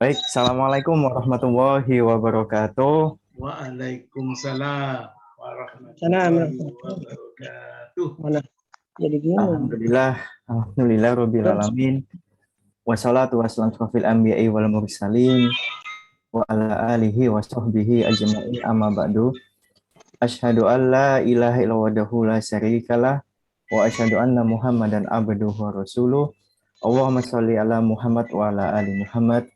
Baik, Assalamualaikum warahmatullahi wabarakatuh. Waalaikumsalam Salam. warahmatullahi wabarakatuh. Mana? Jadi gini. Alhamdulillah Rabbil Alamin. Wassalatu wassalamu fil anbiya'i wal mursalin wa ala alihi wa sahbihi ajma'in amma ba'du. Asyhadu an la ilaha illallah wahdahu la syarikalah wa asyhadu anna Muhammadan abduhu wa rasuluh. Allahumma sholli ala Muhammad wa ala ali Muhammad.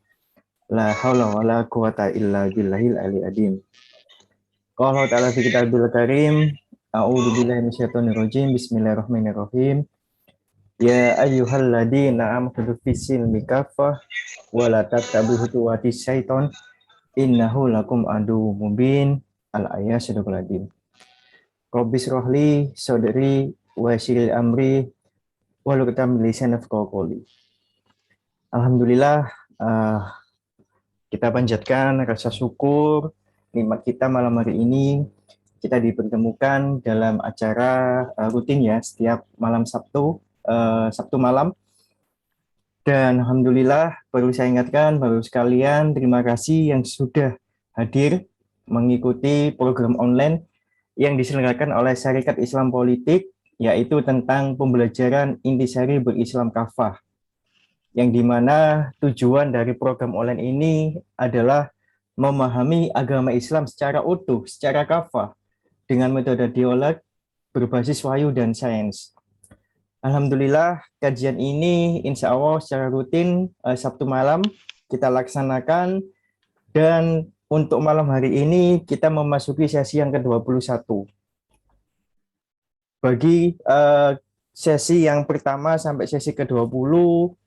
La haula wa la quwata illa billahil ali adim. Qala ta'ala fi kitabil karim, a'udzu billahi minasyaitonir rajim. Bismillahirrahmanirrahim. Ya ayyuhalladzina amanu fisilmi kafah wa la tattabi'u khutuwatis syaiton innahu lakum aduwwum mubin. Al-ayat sadaqal adzim. Rabbis rohli sadri wa yassir amri wahlul 'uqdatam min lisani yafqahu qawli. Alhamdulillah, kita panjatkan rasa syukur nikmat kita malam hari ini. Kita dipertemukan dalam acara rutin ya setiap malam Sabtu malam. Dan alhamdulillah perlu saya ingatkan baru sekalian, terima kasih yang sudah hadir mengikuti program online yang diselenggarakan oleh Syarikat Islam Politik, yaitu tentang pembelajaran intisari berislam kafah, yang dimana tujuan dari program online ini adalah memahami agama Islam secara utuh, secara kafah, dengan metode dialog berbasis wahyu dan sains. Alhamdulillah, kajian ini insya Allah secara rutin Sabtu malam kita laksanakan, dan untuk malam hari ini kita memasuki sesi yang ke-21. Bagi sesi yang pertama sampai sesi ke-20,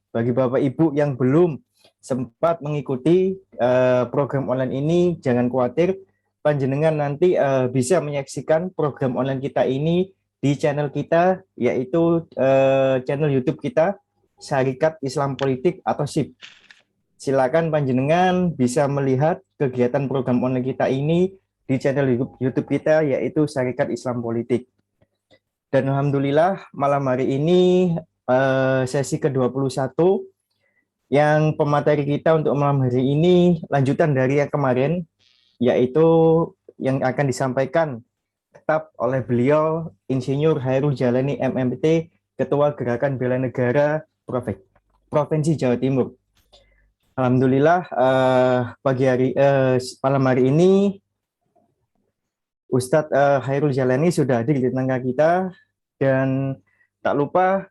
bagi Bapak Ibu yang belum sempat mengikuti program online ini, jangan khawatir, panjenengan nanti bisa menyaksikan program online kita ini di channel kita, yaitu channel YouTube kita, Syarikat Islam Politik atau SIP. Silakan panjenengan bisa melihat kegiatan program online kita ini di channel YouTube kita, yaitu Syarikat Islam Politik. Dan alhamdulillah malam hari ini sesi ke-21 yang pemateri kita untuk malam hari ini lanjutan dari yang kemarin, yaitu yang akan disampaikan tetap oleh beliau Insinyur Hairul Jalani MMT, Ketua Gerakan Bela Negara Provinsi Jawa Timur. Alhamdulillah malam hari ini Ustadz Hairul Jalani sudah hadir di tengah kita, dan tak lupa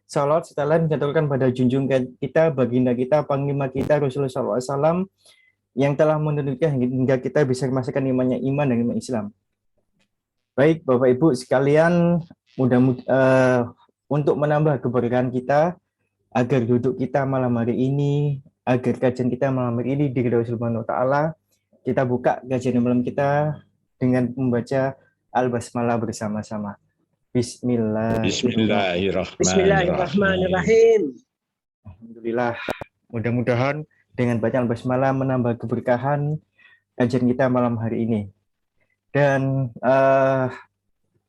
salawat sekalian mengaturkan pada junjung kita, baginda kita, panglima kita Rasulullah SAW, yang telah menunjukkan hingga kita bisa merasakan imannya iman dan iman Islam. Baik Bapak Ibu sekalian, untuk menambah keberkahan kita, agar duduk kita malam hari ini, agar kajian kita malam hari ini diridhoi Subhanahu wa Ta'ala, kita buka kajian malam kita dengan membaca Al-Basmalah bersama-sama. Bismillahirrahmanirrahim. Alhamdulillah, mudah-mudahan dengan bacaan Basmalah menambah keberkahan kajian kita malam hari ini. Dan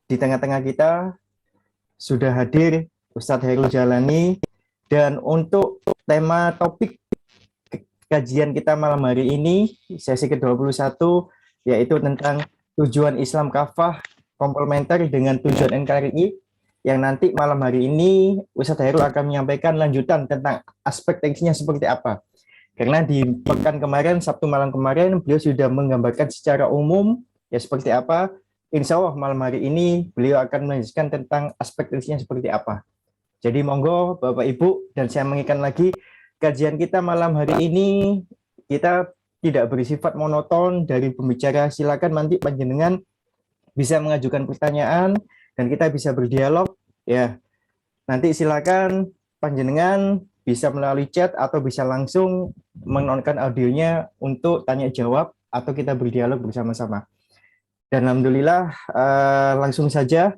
di tengah-tengah kita sudah hadir Ustadz Hairul Jalani, dan untuk tema topik kajian kita malam hari ini, sesi ke-21, yaitu tentang tujuan Islam kafah komplementer dengan tujuan NKRI, yang nanti malam hari ini Ustadz Hairul akan menyampaikan lanjutan tentang aspek teknisnya seperti apa. Karena di pekan kemarin, Sabtu malam kemarin, beliau sudah menggambarkan secara umum ya seperti apa. Insya Allah malam hari ini beliau akan menjelaskan tentang aspek teknisnya seperti apa. Jadi monggo Bapak Ibu, dan saya mengingatkan lagi, kajian kita malam hari ini kita tidak bersifat monoton dari pembicara. Silakan nanti panjenengan bisa mengajukan pertanyaan dan kita bisa berdialog ya. Nanti silakan panjenengan bisa melalui chat atau bisa langsung menonton audionya untuk tanya jawab atau kita berdialog bersama-sama. Dan alhamdulillah langsung saja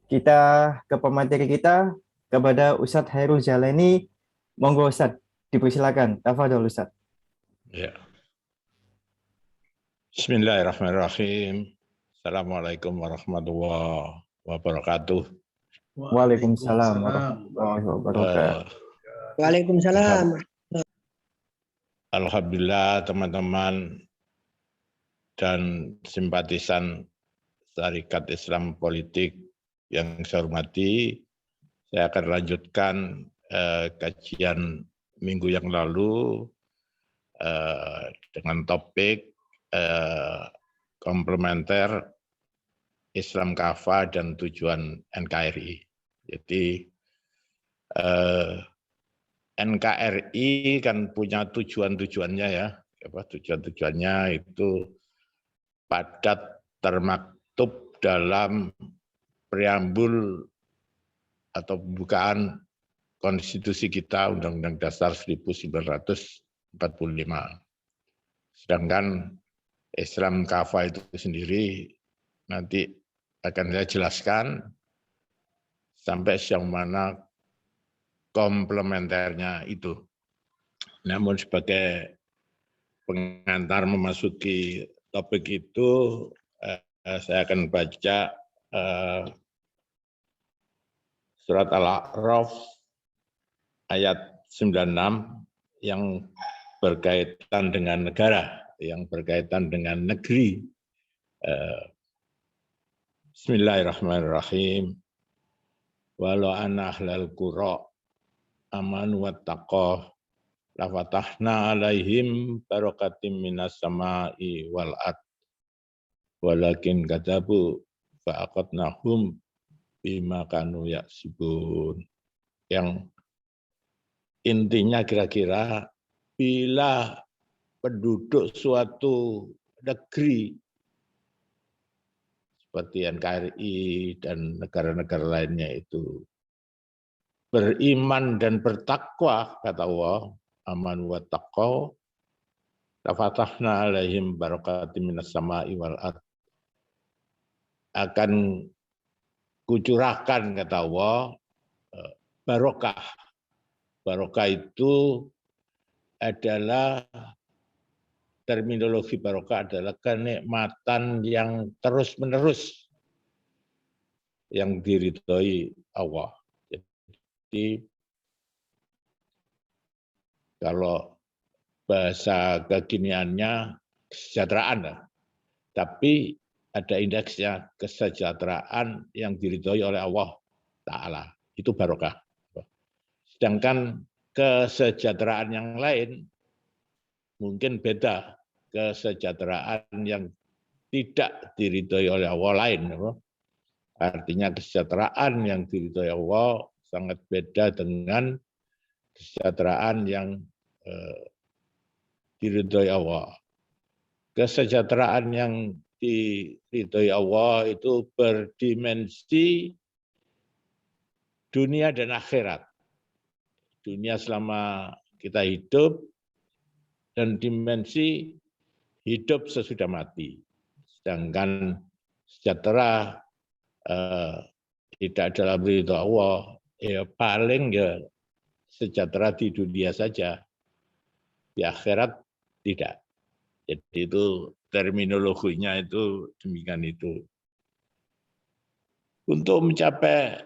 kita ke pemateri kita, kepada Ustadz Hairul Jalani. Monggo Ustadz, dipersilakan. Tafadhol Ustadz. Ya. Bismillahirrahmanirrahim. Assalamualaikum warahmatullahi wabarakatuh. Waalaikumsalam warahmatullahi wabarakatuh. Waalaikumsalam. Alhamdulillah teman-teman dan simpatisan Syarikat Islam Politik yang saya hormati, saya akan lanjutkan kajian minggu yang lalu dengan topik komplementer Islam Kafah dan tujuan NKRI. Jadi NKRI kan punya tujuan-tujuannya ya. Tujuan-tujuannya itu padat termaktub dalam preambul atau pembukaan konstitusi kita Undang-Undang Dasar 1945. Sedangkan Islam Kafah itu sendiri nanti akan saya jelaskan sampai sejauh mana komplementernya itu. Namun sebagai pengantar memasuki topik itu, saya akan baca surat Al-A'raf ayat 96 yang berkaitan dengan negara, yang berkaitan dengan negeri. Bismillahirrahmanirrahim. Walau anna ahlal qura amanu wattaqah lafatahna alaihim barakatim minas sama'i wal ard walakin kadzabu fa'aqadnahum bima kanu yaksibun. Yang intinya kira-kira bila penduduk suatu negeri seperti NKRI dan negara-negara lainnya itu beriman dan bertakwa, kata Allah, aman wa taqaw, lafatahna alaihim barakatim minas sama'i wal ard. Akan kucurahkan, kata Allah, barokah. Barokah itu adalah, terminologi barokah adalah kenikmatan yang terus-menerus yang diridhoi Allah. Jadi kalau bahasa kekiniannya kesejahteraan lah. Tapi ada indeksnya kesejahteraan yang diridhoi oleh Allah Ta'ala. Itu barokah. Sedangkan kesejahteraan yang lain mungkin beda. Kesejahteraan yang tidak diridhoi oleh Allah lain. Artinya kesejahteraan yang diridhoi Allah sangat beda dengan kesejahteraan yang diridhoi Allah. Kesejahteraan yang diridhoi Allah itu berdimensi dunia dan akhirat. Dunia selama kita hidup dan dimensi hidup sesudah mati. Sedangkan sejahtera tidak dalam ridho Allah, ya paling ya sejahtera di dunia saja. Di akhirat tidak. Jadi itu terminologinya itu demikian itu. Untuk mencapai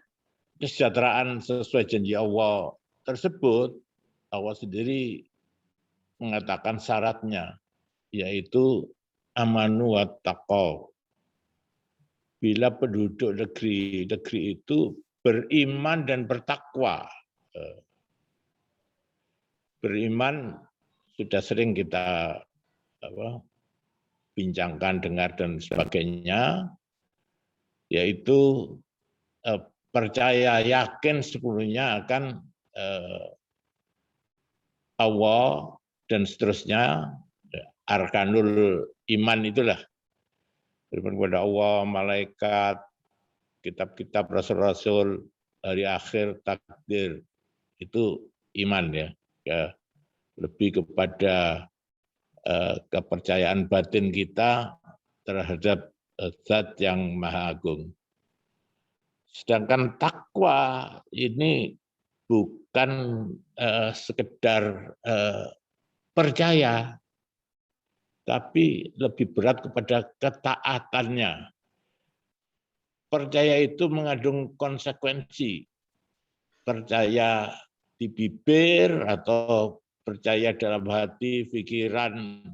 kesejahteraan sesuai janji Allah tersebut, Allah sendiri mengatakan syaratnya, yaitu amanu wa taqaw. Bila penduduk negeri itu beriman dan bertakwa. Beriman sudah sering kita bincangkan, dengar dan sebagainya, yaitu percaya yakin sepenuhnya akan Allah dan seterusnya, arkanul iman itulah. Beriman kepada Allah, malaikat, kitab-kitab, rasul-rasul, hari akhir, takdir, itu iman ya. Lebih kepada kepercayaan batin kita terhadap Zat yang Maha Agung. Sedangkan takwa ini bukan sekedar percaya, tapi lebih berat kepada ketaatannya. Percaya itu mengandung konsekuensi. Percaya di bibir atau percaya dalam hati, pikiran,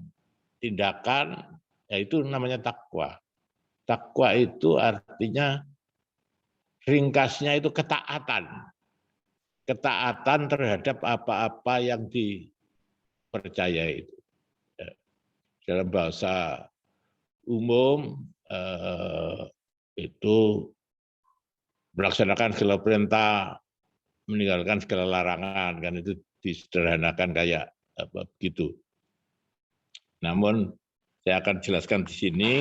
tindakan, ya itu namanya takwa. Takwa itu artinya ringkasnya itu ketaatan. Ketaatan terhadap apa-apa yang dipercaya itu. Dalam bahasa umum itu melaksanakan segala perintah, meninggalkan segala larangan, kan itu disederhanakan kayak apa begitu. Namun saya akan jelaskan di sini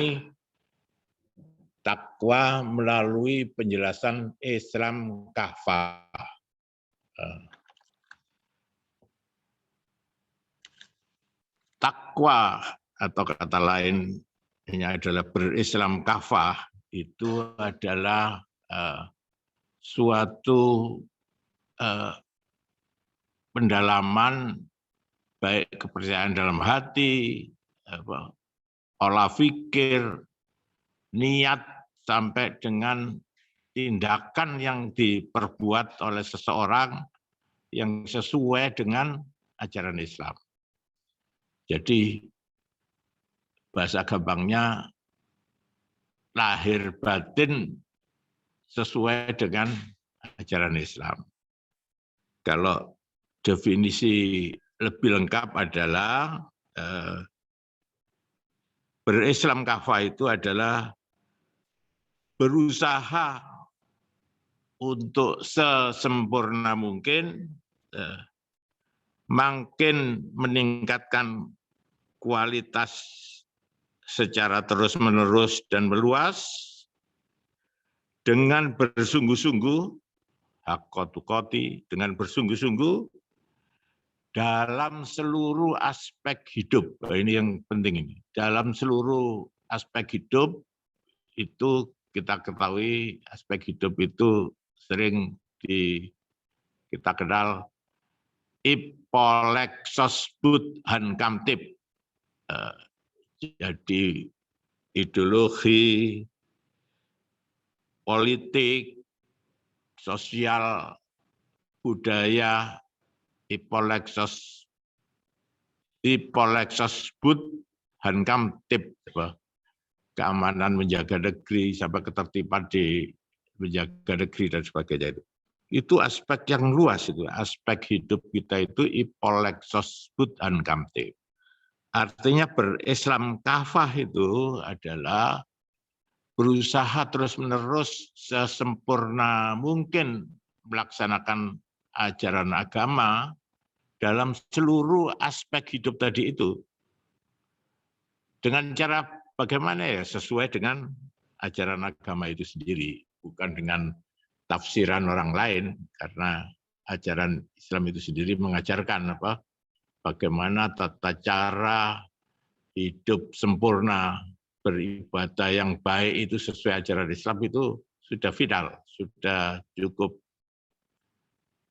takwa melalui penjelasan Islam kafah. Takwa atau kata lain ini adalah berislam kafah, itu adalah suatu pendalaman baik kepercayaan dalam hati, olah pikir, niat sampai dengan tindakan yang diperbuat oleh seseorang yang sesuai dengan ajaran Islam. Jadi bahasa gampangnya lahir batin sesuai dengan ajaran Islam. Kalau definisi lebih lengkap adalah berislam kafah itu adalah berusaha untuk sesempurna mungkin makin meningkatkan kualitas secara terus-menerus dan meluas dengan bersungguh-sungguh, haqqatuqati, dengan bersungguh-sungguh dalam seluruh aspek hidup. Ini yang penting ini. Dalam seluruh aspek hidup itu kita ketahui aspek hidup itu sering kita kenal ipolexos budhan kamtip. Jadi ideologi, politik, sosial, budaya, ipolexos budhan kamtip. Keamanan, menjaga negeri, sampai ketertiban di menjaga negeri dan sebagainya itu. Itu aspek yang luas itu. Aspek hidup kita itu ipolexos budhan kamtip. Artinya berislam kafah itu adalah berusaha terus-menerus sesempurna mungkin melaksanakan ajaran agama dalam seluruh aspek hidup tadi itu. Dengan cara bagaimana ya? Sesuai dengan ajaran agama itu sendiri. Bukan dengan tafsiran orang lain. Karena ajaran Islam itu sendiri mengajarkan bagaimana tata cara hidup sempurna, beribadah yang baik itu sesuai ajaran Islam itu sudah final, sudah cukup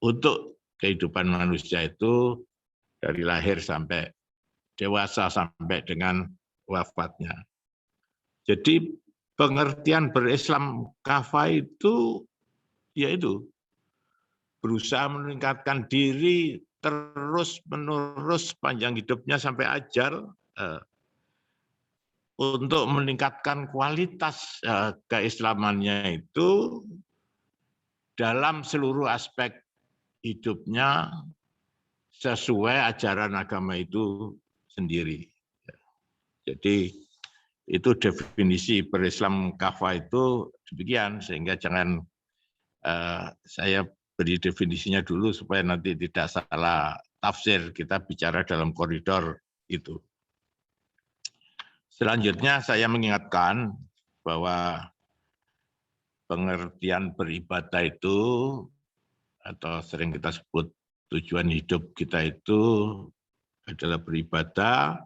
untuk kehidupan manusia itu dari lahir sampai dewasa sampai dengan wafatnya. Jadi pengertian berislam kafah itu yaitu berusaha meningkatkan diri terus-menerus panjang hidupnya sampai ajal untuk meningkatkan kualitas keislamannya itu dalam seluruh aspek hidupnya sesuai ajaran agama itu sendiri. Jadi itu definisi berislam kafah itu demikian, sehingga jangan saya beri definisinya dulu supaya nanti tidak salah tafsir, kita bicara dalam koridor itu. Selanjutnya saya mengingatkan bahwa pengertian beribadah itu atau sering kita sebut tujuan hidup kita itu adalah beribadah,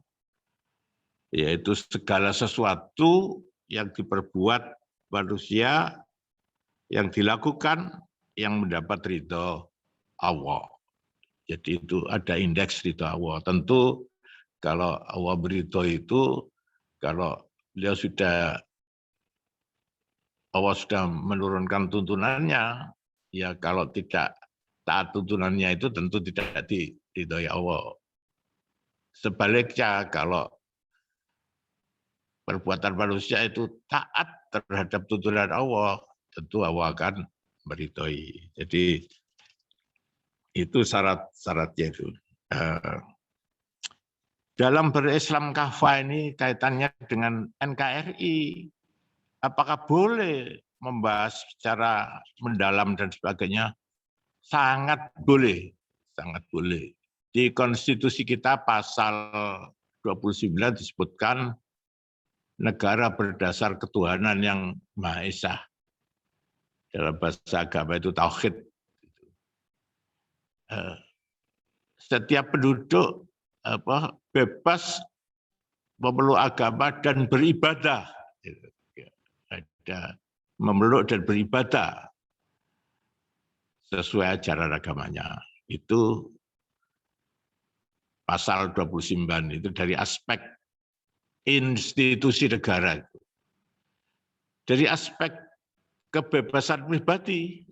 yaitu segala sesuatu yang diperbuat manusia, yang dilakukan, yang mendapat ridho Allah. Jadi itu ada indeks ridho Allah. Tentu kalau Allah beridho itu, kalau beliau Allah sudah menurunkan tuntunannya, ya kalau tidak taat tuntunannya itu tentu tidak diridhoi Allah. sebaliknya kalau perbuatan manusia itu taat terhadap tuntunan Allah, tentu Allah akan meridhoi. Jadi itu syarat-syaratnya itu. Dalam berislam kafah ini kaitannya dengan NKRI. Apakah boleh membahas secara mendalam dan sebagainya? Sangat boleh, sangat boleh. Di konstitusi kita pasal 29 disebutkan negara berdasar ketuhanan yang Maha Esa. Dalam bahasa agama itu tauhid. Setiap penduduk bebas memeluk agama dan beribadah. Ada memeluk dan beribadah sesuai ajaran agamanya. Itu pasal 29 itu dari aspek institusi negara. Dari aspek kebebasan pribadi,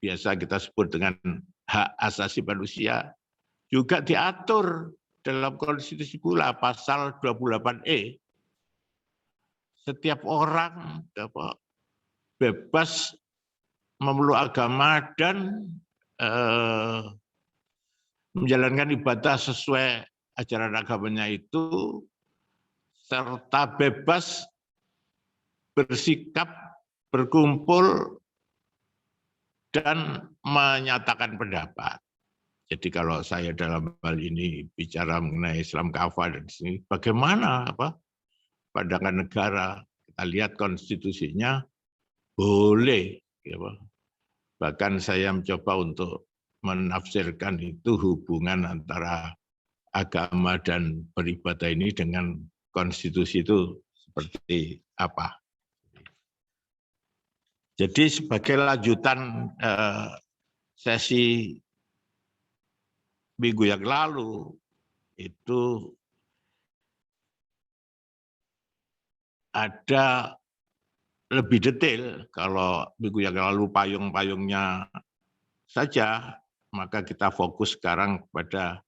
biasa kita sebut dengan hak asasi manusia, juga diatur dalam konstitusi pula pasal 28E. Setiap orang bebas memeluk agama dan menjalankan ibadah sesuai ajaran agamanya itu, serta bebas bersikap, berkumpul, dan menyatakan pendapat. Jadi kalau saya dalam hal ini bicara mengenai Islam kafah dan sini, bagaimana pandangan negara? Kita lihat konstitusinya boleh. Bahkan saya mencoba untuk menafsirkan itu hubungan antara agama dan beribadah ini dengan konstitusi itu seperti apa. Jadi sebagai lanjutan sesi minggu yang lalu itu ada lebih detail. Kalau minggu yang lalu payung-payungnya saja, maka kita fokus sekarang pada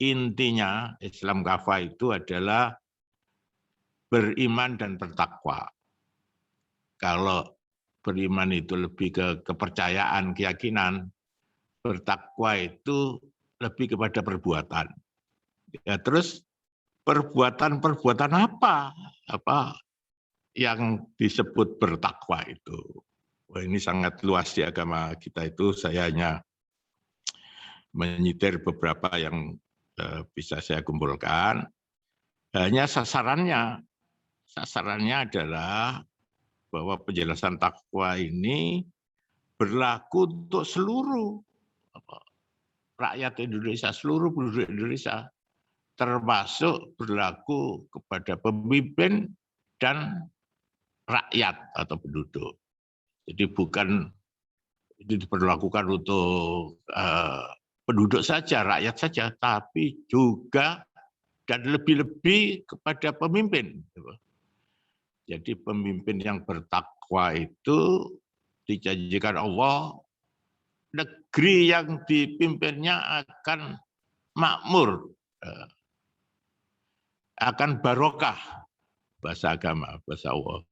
intinya Islam kafah itu adalah beriman dan bertakwa. Kalau beriman itu lebih ke kepercayaan, keyakinan, bertakwa itu lebih kepada perbuatan. Ya, terus perbuatan apa yang disebut bertakwa itu? Wah, ini sangat luas di agama kita itu. Saya hanya menyitir beberapa yang bisa saya kumpulkan. Hanya sasarannya adalah bahwa penjelasan takwa ini berlaku untuk seluruh rakyat Indonesia, seluruh penduduk Indonesia, termasuk berlaku kepada pemimpin dan rakyat atau penduduk. Jadi bukan itu diperlakukan untuk penduduk saja, rakyat saja, tapi juga dan lebih-lebih kepada pemimpin. Jadi pemimpin yang bertakwa itu dijanjikan Allah, negeri yang dipimpinnya akan makmur, akan barokah, bahasa agama, bahasa Allah.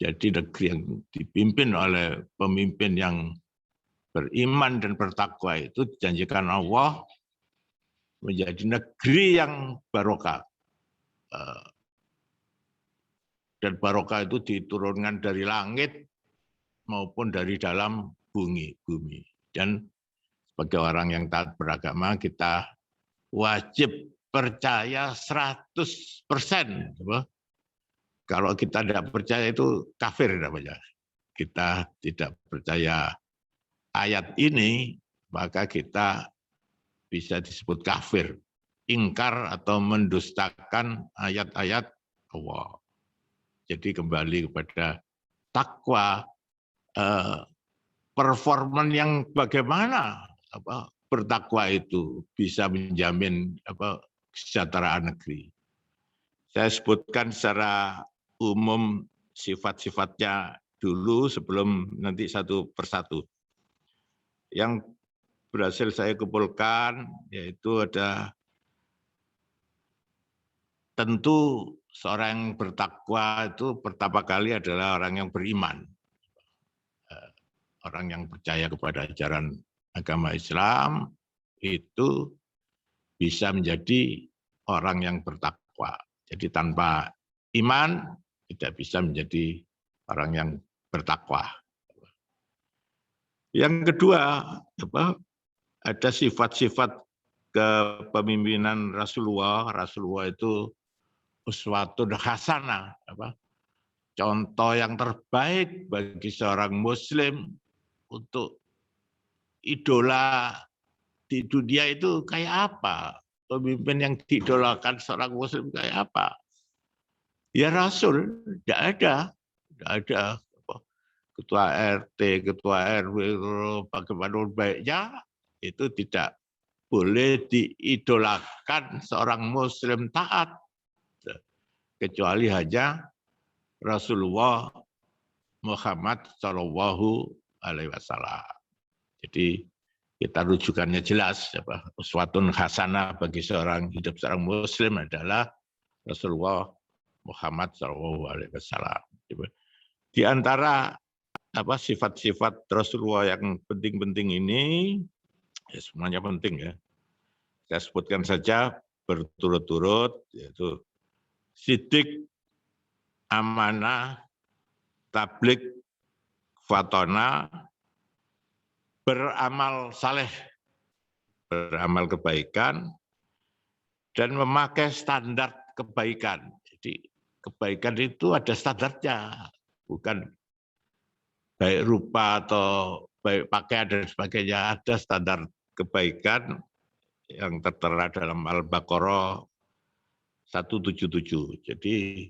Jadi negeri yang dipimpin oleh pemimpin yang beriman dan bertakwa itu dijanjikan Allah menjadi negeri yang barokah. Dan barokah itu diturunkan dari langit maupun dari dalam bumi. Dan sebagai orang yang taat beragama, kita wajib percaya 100%. Kalau kita tidak percaya itu kafir namanya. Kita tidak percaya ayat ini, maka kita bisa disebut kafir, ingkar atau mendustakan ayat-ayat Allah. Jadi kembali kepada takwa, performan yang bagaimana bertakwa itu bisa menjamin kesejahteraan negeri. Saya sebutkan secara umum sifat-sifatnya dulu sebelum nanti satu persatu. Yang berhasil saya kumpulkan yaitu ada tentu seorang yang bertakwa itu pertama kali adalah orang yang beriman. Orang yang percaya kepada ajaran agama Islam itu bisa menjadi orang yang bertakwa. Jadi tanpa iman tidak bisa menjadi orang yang bertakwa. Yang kedua, ada sifat-sifat kepemimpinan Rasulullah. Rasulullah itu uswatun hasanah, contoh yang terbaik bagi seorang Muslim untuk idola di dunia itu kayak apa? Pemimpin yang diidolakan seorang Muslim kayak apa? Ya Rasul, tidak ada. Ketua RT, ketua RW, bagaimana baiknya itu tidak boleh diidolakan seorang Muslim taat, kecuali hanya Rasulullah Muhammad Shallallahu Alaihi Wasallam. Jadi kita rujukannya jelas, uswatun hasanah bagi hidup seorang Muslim adalah Rasulullah Muhammad Shallallahu Alaihi Wasallam. Di antara sifat-sifat Rasulullah yang penting-penting ini, ya semuanya penting ya. Saya sebutkan saja berturut-turut, yaitu sidik, amanah, tablik, fatona, beramal saleh, beramal kebaikan, dan memakai standar kebaikan. Jadi kebaikan itu ada standarnya, bukan baik rupa atau baik pakaian dan sebagainya. Ada standar kebaikan yang tertera dalam Al-Baqarah 177. Jadi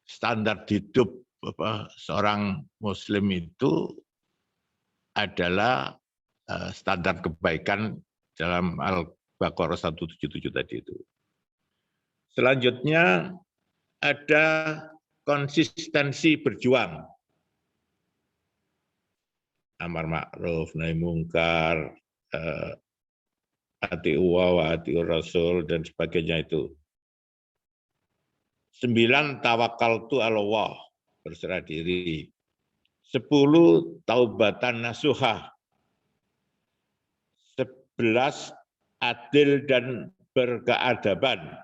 standar hidup seorang Muslim itu adalah standar kebaikan dalam Al-Baqarah 177 tadi itu. Selanjutnya ada konsistensi berjuang. Amar ma'ruf, nahi mungkar, ati'u wa ati'ur rasul, dan sebagainya itu. 9, tawakaltu 'ala Allah, berserah diri. 10, taubatan nasuhah. 11, adil dan berkeadaban.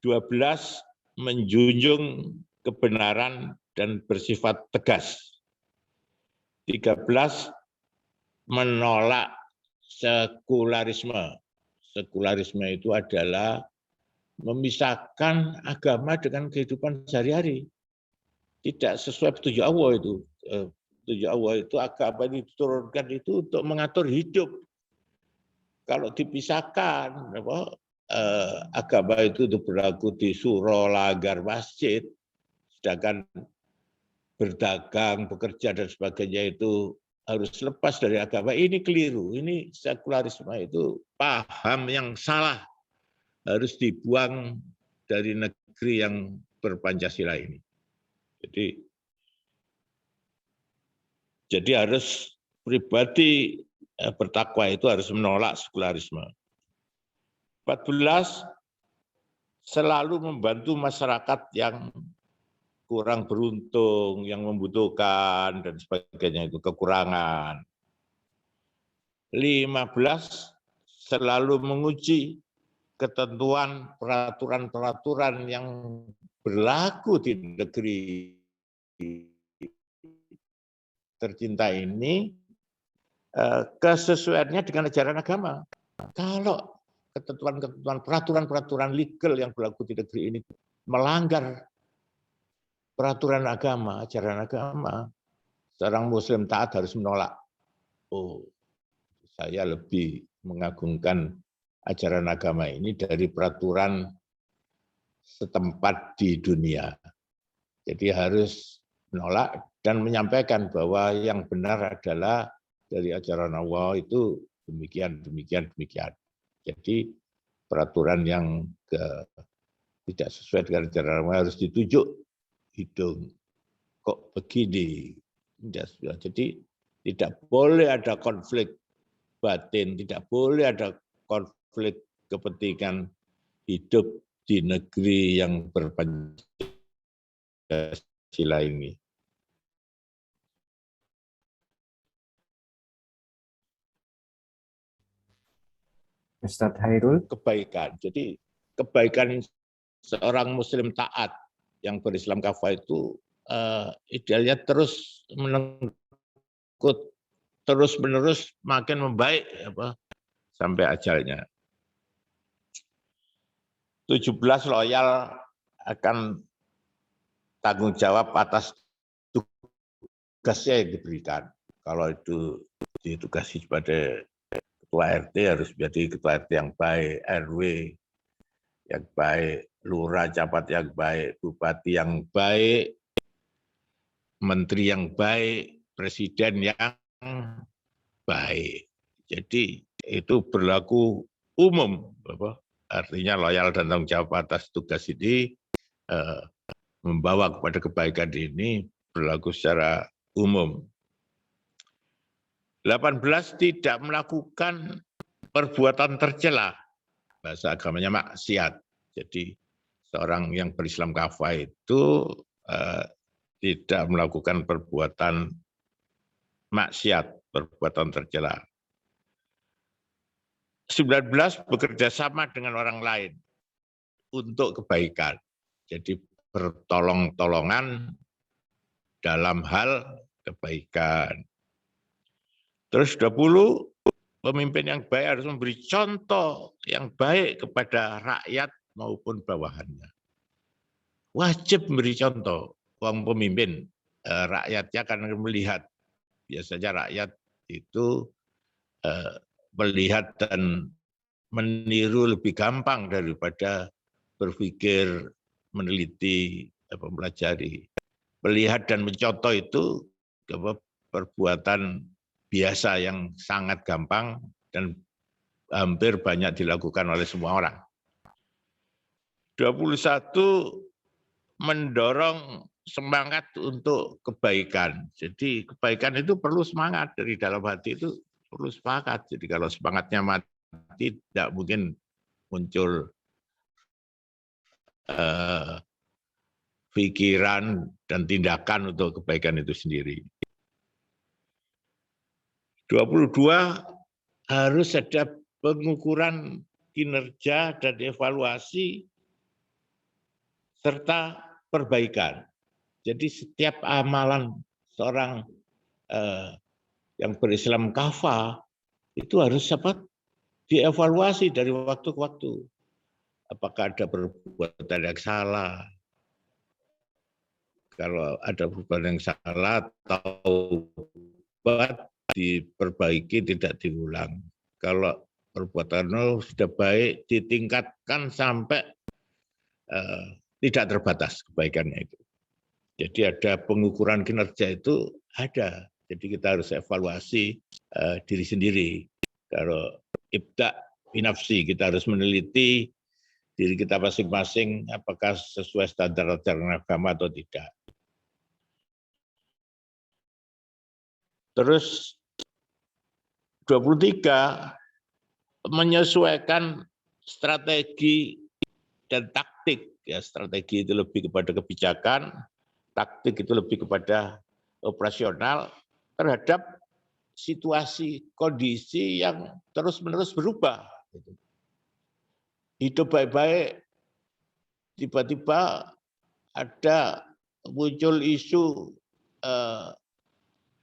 12, menjunjung kebenaran dan bersifat tegas. 13, menolak sekularisme. Sekularisme itu adalah memisahkan agama dengan kehidupan sehari-hari. Tidak sesuai petunjuk Allah itu. Petunjuk Allah itu agama ini diturunkan itu untuk mengatur hidup. Kalau dipisahkan, agama itu berlaku di surau, langgar, masjid, sedangkan berdagang, bekerja, dan sebagainya itu harus lepas dari agama. Ini keliru, ini sekularisme itu paham yang salah. Harus dibuang dari negeri yang berpancasila ini. Jadi harus pribadi bertakwa itu harus menolak sekularisme. 14, selalu membantu masyarakat yang kurang beruntung, yang membutuhkan, dan sebagainya itu kekurangan. 15, selalu menguji ketentuan peraturan-peraturan yang berlaku di negeri tercinta ini, kesesuaiannya dengan ajaran agama. Kalau ketentuan-ketentuan peraturan-peraturan legal yang berlaku di negeri ini melanggar peraturan agama, ajaran agama, seorang Muslim taat harus menolak. Oh, saya lebih mengagungkan ajaran agama ini dari peraturan setempat di dunia. Jadi harus menolak dan menyampaikan bahwa yang benar adalah dari ajaran Allah itu demikian. Jadi peraturan yang tidak sesuai dengan ajaran Allah harus ditunjuk hidung. Kok begini? Jadi tidak boleh ada konflik batin, tidak boleh ada konflik kepentingan hidup di negeri yang berpancasila ini. Ustadz Hairul. Kebaikan. Jadi kebaikan seorang Muslim taat yang berislam kafah itu idealnya terus menengkut, terus menerus makin membaik sampai ajalnya. 17 loyal akan tanggung jawab atas tugasnya yang diberikan. Kalau itu ditugasi sebagai ketua RT harus menjadi ketua RT yang baik, RW yang baik, lurah camat yang baik, bupati yang baik, menteri yang baik, presiden yang baik. Jadi itu berlaku umum, artinya loyal dan tanggung jawab atas tugas ini membawa kepada kebaikan ini berlaku secara umum. 18 tidak melakukan perbuatan tercela, bahasa agamanya maksiat. Jadi seorang yang berislam kafah itu tidak melakukan perbuatan maksiat, perbuatan tercela. 19 bekerja sama dengan orang lain untuk kebaikan. Jadi bertolong-tolongan dalam hal kebaikan. Terus 20, pemimpin yang baik harus memberi contoh yang baik kepada rakyat maupun bawahannya. Wajib memberi contoh. Uang pemimpin, rakyatnya akan melihat. Biasanya rakyat itu melihat dan meniru lebih gampang daripada berpikir, meneliti, mempelajari. Melihat dan mencontoh itu perbuatan biasa yang sangat gampang dan hampir banyak dilakukan oleh semua orang. 21 mendorong semangat untuk kebaikan. Jadi kebaikan itu perlu semangat dari dalam hati, itu perlu semangat. Jadi kalau semangatnya mati tidak mungkin muncul pikiran dan tindakan untuk kebaikan itu sendiri. 22 harus ada pengukuran kinerja dan evaluasi serta perbaikan. Jadi setiap amalan seorang yang berislam kafah itu harus dievaluasi dari waktu ke waktu. Apakah ada perbuatan yang salah? Kalau ada perbuatan yang salah, taubat, diperbaiki, tidak diulang. Kalau perbuatan sudah baik, ditingkatkan sampai tidak terbatas kebaikannya itu. Jadi ada pengukuran kinerja itu ada. Jadi kita harus evaluasi diri sendiri. Kalau ibda binafsi, kita harus meneliti diri kita masing-masing apakah sesuai standar ajaran agama atau tidak. Terus 23 menyesuaikan strategi dan taktik. Ya, strategi itu lebih kepada kebijakan, taktik itu lebih kepada operasional terhadap situasi kondisi yang terus-menerus berubah. Hidup baik-baik, tiba-tiba ada muncul isu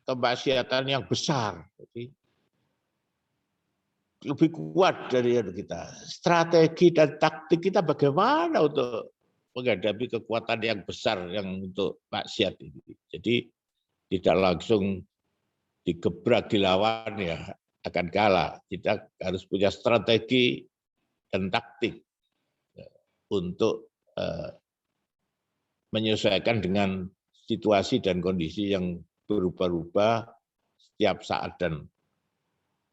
kemaksiatan yang besar. Jadi, lebih kuat dari kita. Strategi dan taktik kita bagaimana untuk menghadapi kekuatan yang besar yang untuk maksiat ini. Jadi tidak langsung digebrak, dilawan, ya akan kalah. Kita harus punya strategi dan taktik untuk menyesuaikan dengan situasi dan kondisi yang berubah-ubah setiap saat dan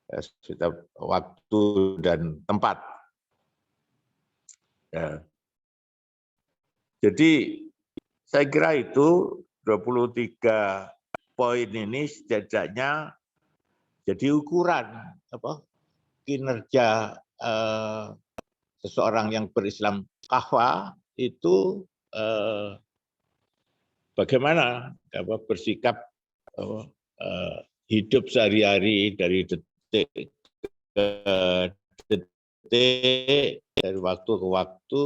setiap waktu dan tempat. Ya. Jadi saya kira itu 23 poin ini setidaknya jadi ukuran kinerja seseorang yang berislam Kafah itu bagaimana bersikap hidup sehari-hari dari detik ke detik, dari waktu ke waktu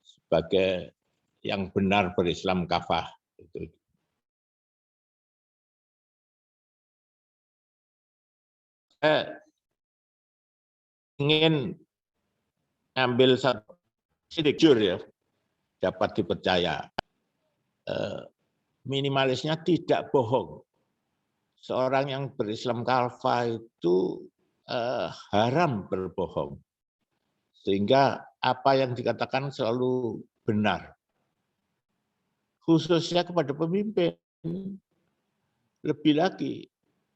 sebagai yang benar berislam kafah. Itu. Saya ingin ambil satu sidik ya, dapat dipercaya. Minimalisnya tidak bohong. Seorang yang berislam kafah itu haram berbohong. Sehingga apa yang dikatakan selalu benar. Khususnya kepada pemimpin. Lebih lagi,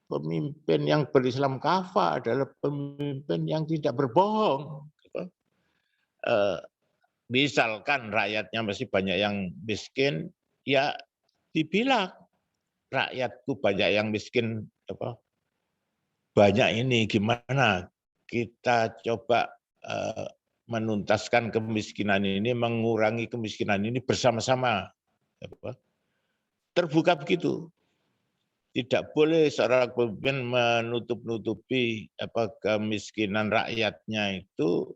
pemimpin yang berislam kafah adalah pemimpin yang tidak berbohong. Misalkan rakyatnya masih banyak yang miskin, ya dibilang rakyatku banyak yang miskin, banyak ini gimana kita coba menuntaskan kemiskinan ini, mengurangi kemiskinan ini bersama-sama. Terbuka begitu. Tidak boleh seorang pemimpin menutup-nutupi kemiskinan rakyatnya itu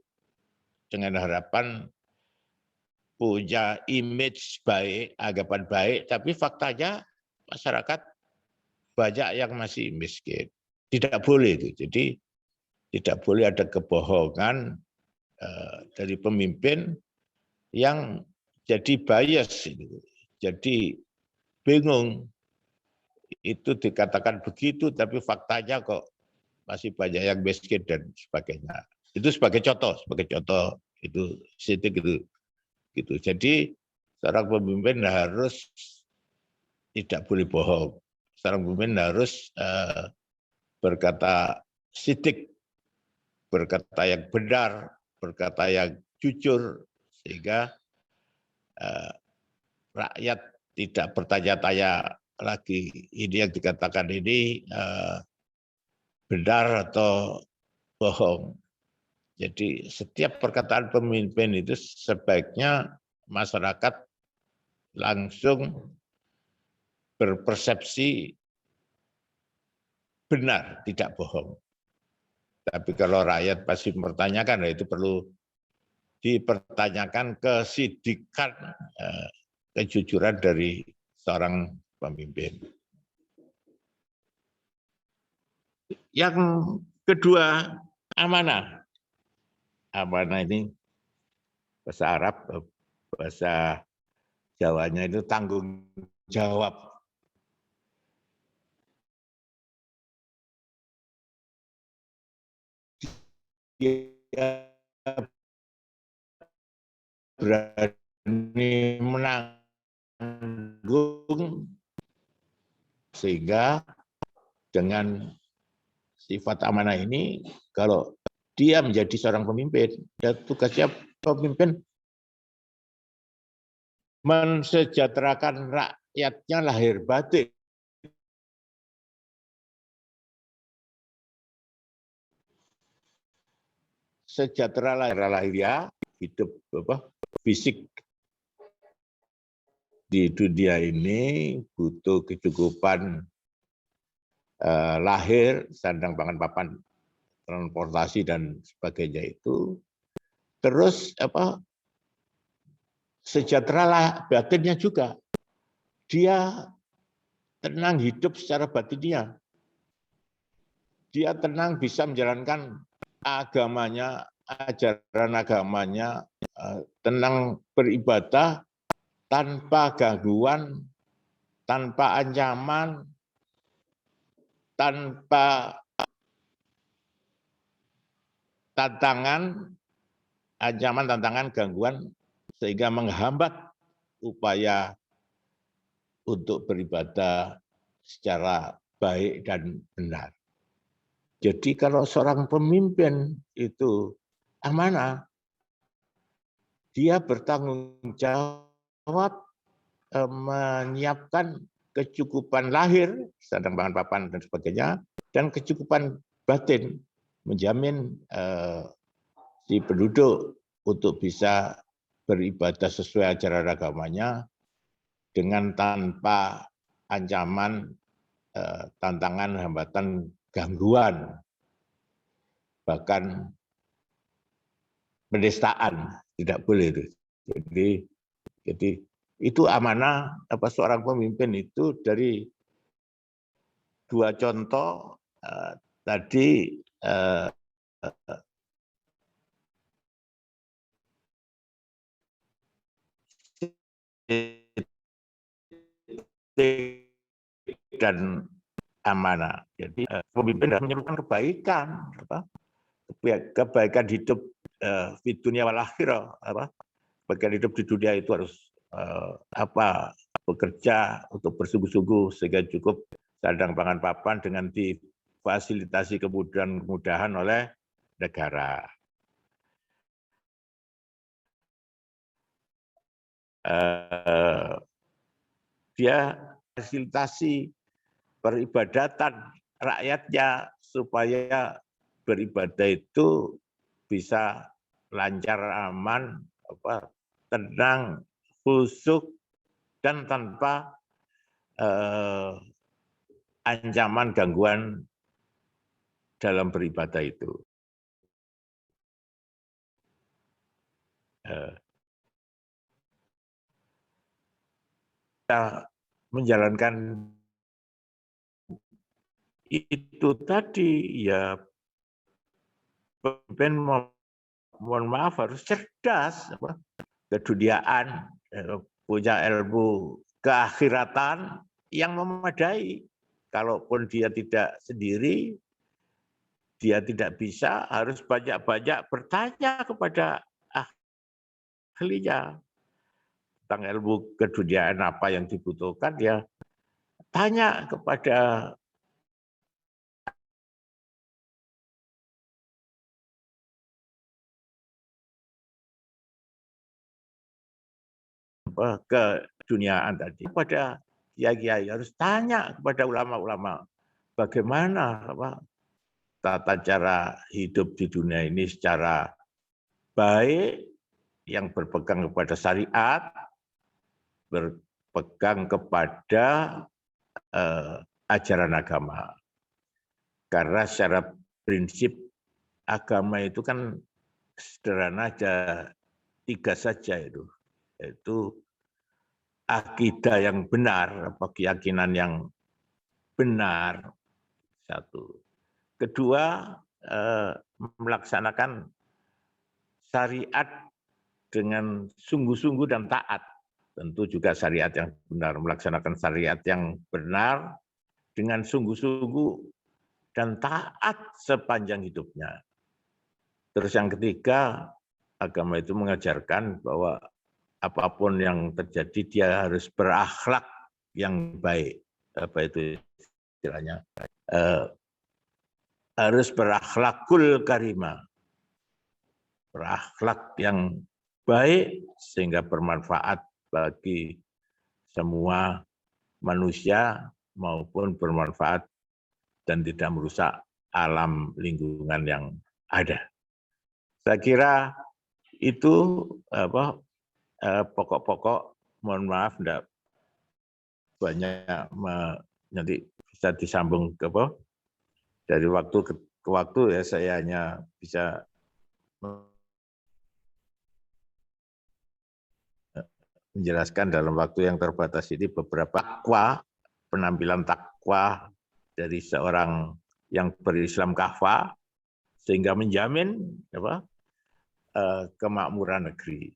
dengan harapan punya image baik, anggapan baik, tapi faktanya masyarakat banyak yang masih miskin. Tidak boleh itu. Jadi tidak boleh ada kebohongan dari pemimpin yang jadi bias, jadi bingung. Itu dikatakan begitu, tapi faktanya kok masih banyak yang miskin dan sebagainya. Itu sebagai contoh itu sidik gitu. Jadi seorang pemimpin harus tidak boleh bohong. Seorang pemimpin harus berkata sidik, berkata yang benar, berkata yang jujur, sehingga rakyat tidak bertanya-tanya lagi ini yang dikatakan ini benar atau bohong. Jadi setiap perkataan pemimpin itu sebaiknya masyarakat langsung berpersepsi benar, tidak bohong. Tapi kalau rakyat pasti mempertanyakan, itu perlu dipertanyakan kesidikan, kejujuran dari seorang pemimpin. Yang kedua, amanah. Amanah ini bahasa Arab, bahasa Jawanya itu tanggung jawab. Dia berani menanggung, sehingga dengan sifat amanah ini, kalau dia menjadi seorang pemimpin, ya tugasnya pemimpin mensejahterakan rakyatnya lahir batin. Sejahtera lahir hidup fisik di dunia ini butuh kecukupan lahir, sandang pangan papan, transportasi dan sebagainya itu. Terus sejahtera batinnya juga. Dia tenang hidup secara batinnya. Dia tenang bisa menjalankan agamanya, ajaran agamanya, tenang beribadah tanpa gangguan, tanpa ancaman, tanpa tantangan, ancaman, tantangan, gangguan, sehingga menghambat upaya untuk beribadah secara baik dan benar. Jadi kalau seorang pemimpin itu amanah, dia bertanggung jawab menyiapkan kecukupan lahir, sandang pangan papan dan sebagainya, dan kecukupan batin, menjamin si penduduk untuk bisa beribadah sesuai ajaran agamanya dengan tanpa ancaman, tantangan, hambatan, gangguan, bahkan penistaan tidak boleh itu. Jadi itu amanah seorang pemimpin itu dari dua contoh tadi dan amanah. Jadi pemimpin harus menyerukan kebaikan, kebaikan hidup di dunia wal akhirah, kebaikan hidup di dunia itu harus bekerja untuk bersungguh-sungguh sehingga cukup sandang pangan papan dengan difasilitasi kemudahan oleh negara. Dia fasilitasi peribadatan rakyatnya supaya beribadah itu bisa lancar, aman, tenang, khusyuk, dan tanpa ancaman gangguan dalam beribadah itu. Kita menjalankan itu tadi ya, pemimpin mohon maaf harus cerdas, keduniaan, punya ilmu keakhiratan yang memadai. Kalaupun dia tidak sendiri, dia tidak bisa, harus banyak-banyak bertanya kepada ahlinya tentang ilmu keduniaan apa yang dibutuhkan, ya tanya kepada keduniaan tadi, kepada kiai-kiai, harus tanya kepada ulama-ulama bagaimana tata cara hidup di dunia ini secara baik, yang berpegang kepada syariat, berpegang kepada ajaran agama. Karena secara prinsip agama itu kan sederhana, ada 3 saja itu, yaitu akidah yang benar, keyakinan yang benar, 1. Kedua, melaksanakan syariat dengan sungguh-sungguh dan taat. Tentu juga syariat yang benar, melaksanakan syariat yang benar dengan sungguh-sungguh dan taat sepanjang hidupnya. Terus yang ketiga, agama itu mengajarkan bahwa apapun yang terjadi dia harus berakhlak yang baik. Apa itu istilahnya? Harus berakhlakul karimah. Berakhlak yang baik sehingga bermanfaat bagi semua manusia maupun bermanfaat dan tidak merusak alam lingkungan yang ada. Saya kira itu pokok-pokok, mohon maaf tidak banyak, nanti bisa disambung dari waktu ke waktu ya, saya hanya bisa menjelaskan dalam waktu yang terbatas ini beberapa takwa, penampilan takwa dari seorang yang berislam kafah sehingga menjamin kemakmuran negeri.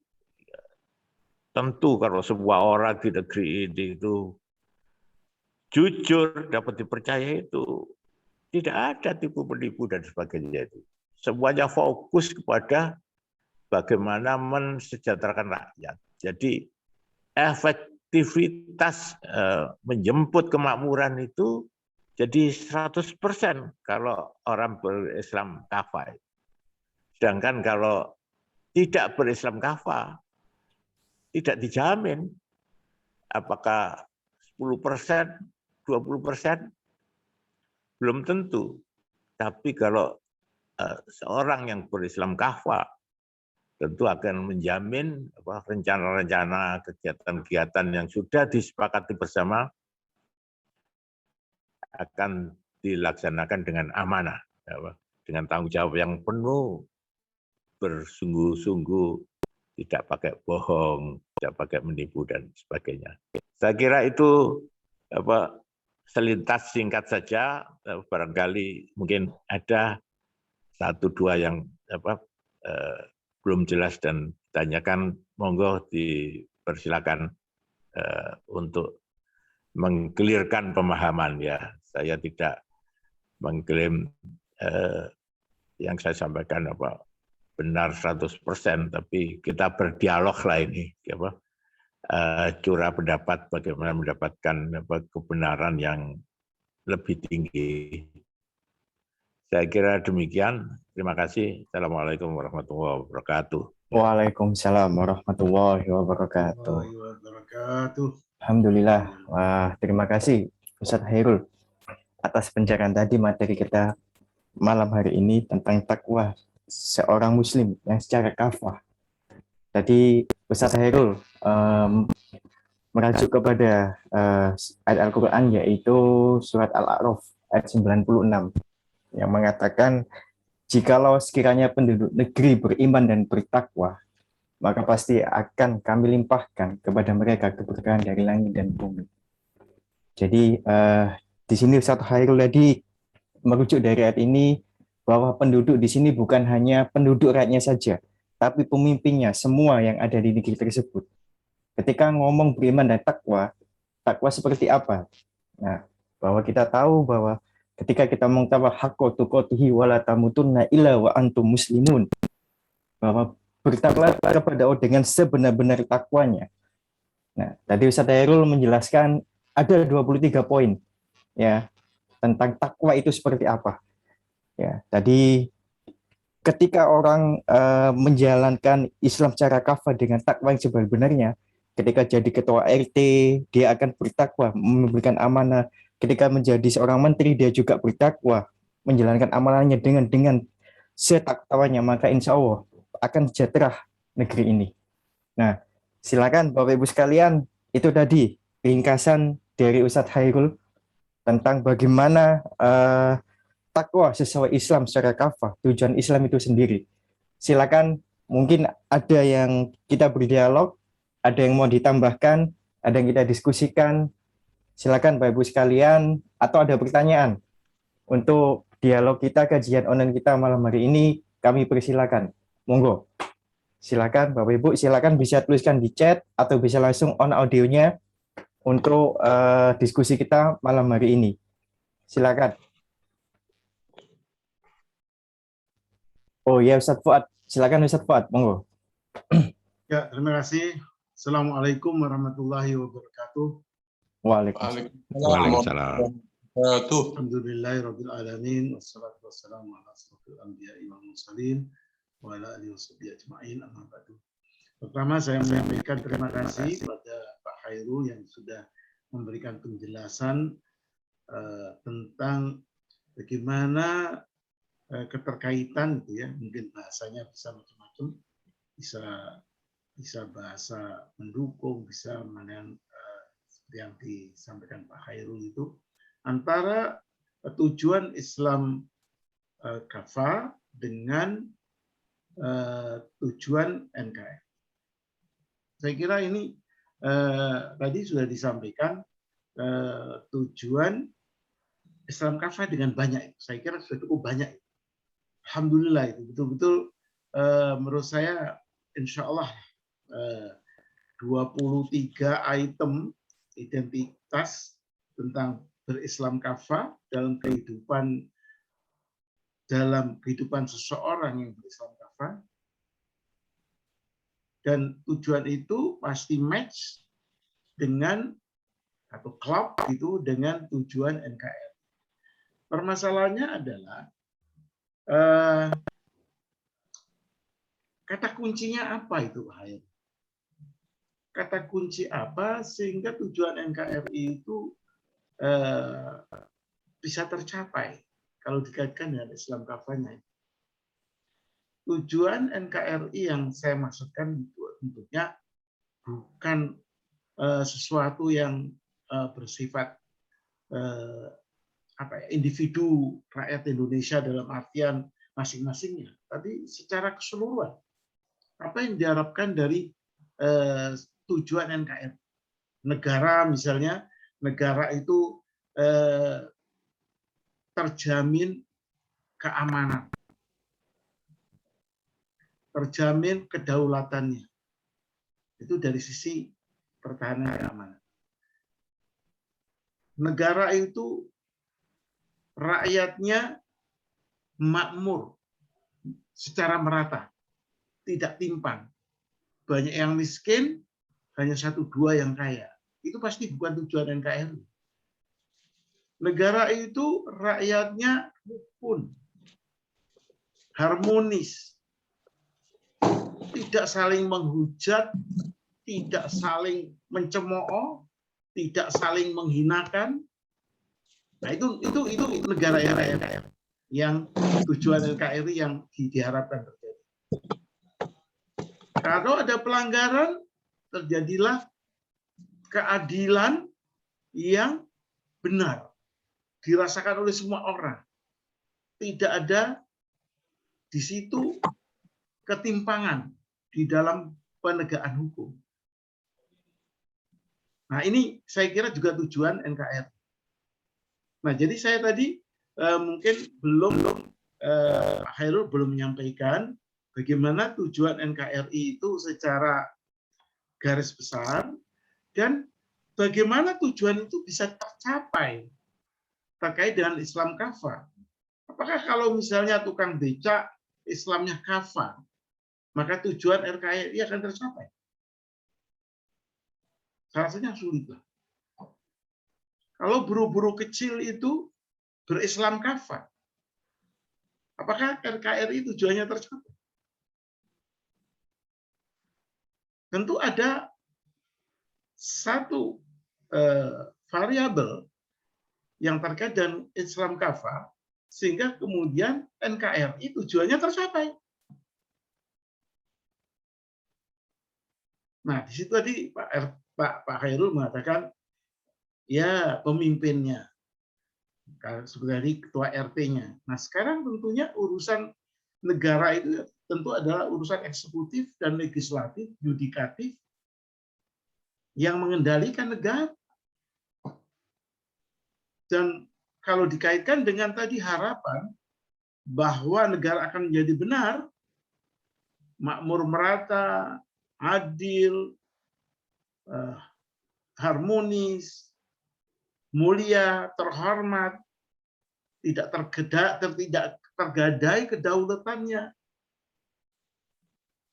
Tentu kalau sebuah orang di negeri ini itu jujur, dapat dipercaya, itu tidak ada tipu-menipu dan sebagainya itu. Semuanya fokus kepada bagaimana mensejahterakan rakyat. Jadi efektivitas menjemput kemakmuran itu jadi 100% kalau orang berislam kafah. Sedangkan kalau tidak berislam kafah, tidak dijamin apakah 10%, 20%, belum tentu. Tapi kalau seorang yang berislam kafah tentu akan menjamin rencana-rencana kegiatan-kegiatan yang sudah disepakati bersama akan dilaksanakan dengan amanah, dengan tanggung jawab yang penuh, bersungguh-sungguh, tidak pakai bohong, tidak pakai menipu dan sebagainya. Saya kira itu selintas singkat saja, barangkali mungkin ada satu dua yang belum jelas dan tanyakan, monggo dipersilakan untuk mengkelirkan pemahaman ya. Saya tidak mengklaim yang saya sampaikan benar 100%, tapi kita berdialog lah ini, curah pendapat bagaimana mendapatkan kebenaran yang lebih tinggi. Saya kira demikian. Terima kasih. Assalamualaikum warahmatullahi wabarakatuh. Waalaikumsalam warahmatullahi wabarakatuh. Alhamdulillah. Wah, terima kasih Ustadz Hairul atas pencerahan tadi materi kita malam hari ini tentang takwa seorang muslim yang secara kafah. Tadi Ustadz Hairul merujuk kepada ayat Al-Quran, yaitu surat Al-A'raf ayat 96 yang mengatakan, jikalau sekiranya penduduk negeri beriman dan bertakwa, maka pasti akan kami limpahkan kepada mereka keberkahan dari langit dan bumi. Jadi di sini Ustadz Hairul tadi merujuk dari ayat ini bahwa penduduk di sini bukan hanya penduduk rakyatnya saja, tapi pemimpinnya semua yang ada di negeri tersebut. Ketika ngomong beriman dan takwa, takwa seperti apa? Nah, bahwa kita tahu bahwa ketika kita mengtawa haqqa tuqatihi wala tamutunna illa wa antum muslimun, bahwa bertakwa kepada Allah dengan sebenar-benar takwanya. Nah, tadi Ustaz Hairul menjelaskan ada 23 poin ya tentang takwa itu seperti apa. Ya, tadi ketika orang menjalankan Islam secara kafah dengan takwa yang sebenarnya, ketika jadi ketua RT, dia akan bertakwa, memberikan amanah. Ketika menjadi seorang menteri, dia juga bertakwa, menjalankan amanahnya dengan setakwanya, maka insya Allah akan sejahtera negeri ini. Nah, silakan Bapak Ibu sekalian, itu tadi ringkasan dari Ustadz Hairul tentang bagaimana takwa sesuai Islam secara kafah, tujuan Islam itu sendiri. Silakan, mungkin ada yang kita berdialog, ada yang mau ditambahkan, ada yang kita diskusikan. Silakan Bapak Ibu sekalian, atau ada pertanyaan untuk dialog kita, kajian online kita malam hari ini, kami persilakan. Monggo. Silakan Bapak Ibu, silakan bisa tuliskan di chat atau bisa langsung on audionya untuk diskusi kita malam hari ini. Silakan. Oh ya, Ustadz Fuad. Silakan Ustadz Fuad, monggo. Ya, terima kasih. Assalamualaikum warahmatullahi wabarakatuh. Waalaikumsalam. Alhamdulillahirabbil alamin wassalatu wassalamu ala asrofil anbiya'i wal mursalin wa ala alihi washabihi ajma'in, amma ba'du. Pertama saya menyampaikan terima kasih kepada Pak Hairul yang sudah memberikan penjelasan tentang bagaimana keterkaitan itu ya, mungkin bahasanya bisa macam-macam, bisa bahasa mendukung, bisa mana yang disampaikan Pak Hairul itu, antara tujuan Islam kafah dengan tujuan NKRI. Saya kira ini tadi sudah disampaikan tujuan Islam kafah dengan banyak. Saya kira sudah cukup banyak. Alhamdulillah itu betul-betul menurut saya insya Allah 23 item identitas tentang berislam kafah dalam kehidupan seseorang yang berislam kafah, dan tujuan itu pasti match dengan atau klop itu dengan tujuan NKRI. Permasalahannya adalah kata kuncinya apa itu, Pak Hairul? Kata kunci apa sehingga tujuan NKRI itu bisa tercapai kalau dikaitkan dengan Islam kafahnya? tujuan NKRI yang saya maksudkan itu tentunya bukan sesuatu yang bersifat individu rakyat Indonesia dalam artian masing-masingnya, tapi secara keseluruhan. Apa yang diharapkan dari tujuan NKRI? Negara misalnya, negara itu terjamin keamanan, terjamin kedaulatannya. Itu dari sisi pertahanan keamanan. Negara itu rakyatnya makmur secara merata, tidak timpang. Banyak yang miskin, hanya 1-2 yang kaya. Itu pasti bukan tujuan NKRI. Negara itu rakyatnya rukun, harmonis, tidak saling menghujat, tidak saling mencemooh, tidak saling menghinakan. Nah, itu negara yang tujuan NKRI yang diharapkan terjadi. Kalau ada pelanggaran, terjadilah keadilan yang benar, dirasakan oleh semua orang. Tidak ada di situ ketimpangan di dalam penegakan hukum. Nah, ini saya kira juga tujuan NKRI. Nah, jadi saya tadi mungkin Pak Khairul belum menyampaikan bagaimana tujuan NKRI itu secara garis besar dan bagaimana tujuan itu bisa tercapai terkait dengan Islam kafah. Apakah kalau misalnya tukang becak Islamnya kafah, maka tujuan NKRI akan tercapai? Rasanya sulit lah. Kalau buru-buru kecil itu berislam kafah, apakah NKRI tujuannya tercapai? Tentu ada satu variabel yang terkait dengan Islam kafah, sehingga kemudian NKRI tujuannya tercapai. Nah, di situ tadi Pak Khairul mengatakan, ya pemimpinnya, sebagai ketua RT-nya. Nah, sekarang tentunya urusan negara itu tentu adalah urusan eksekutif dan legislatif, yudikatif, yang mengendalikan negara. Dan kalau dikaitkan dengan tadi harapan bahwa negara akan menjadi benar, makmur merata, adil, harmonis, mulia, terhormat, tidak tergadai kedaulatannya,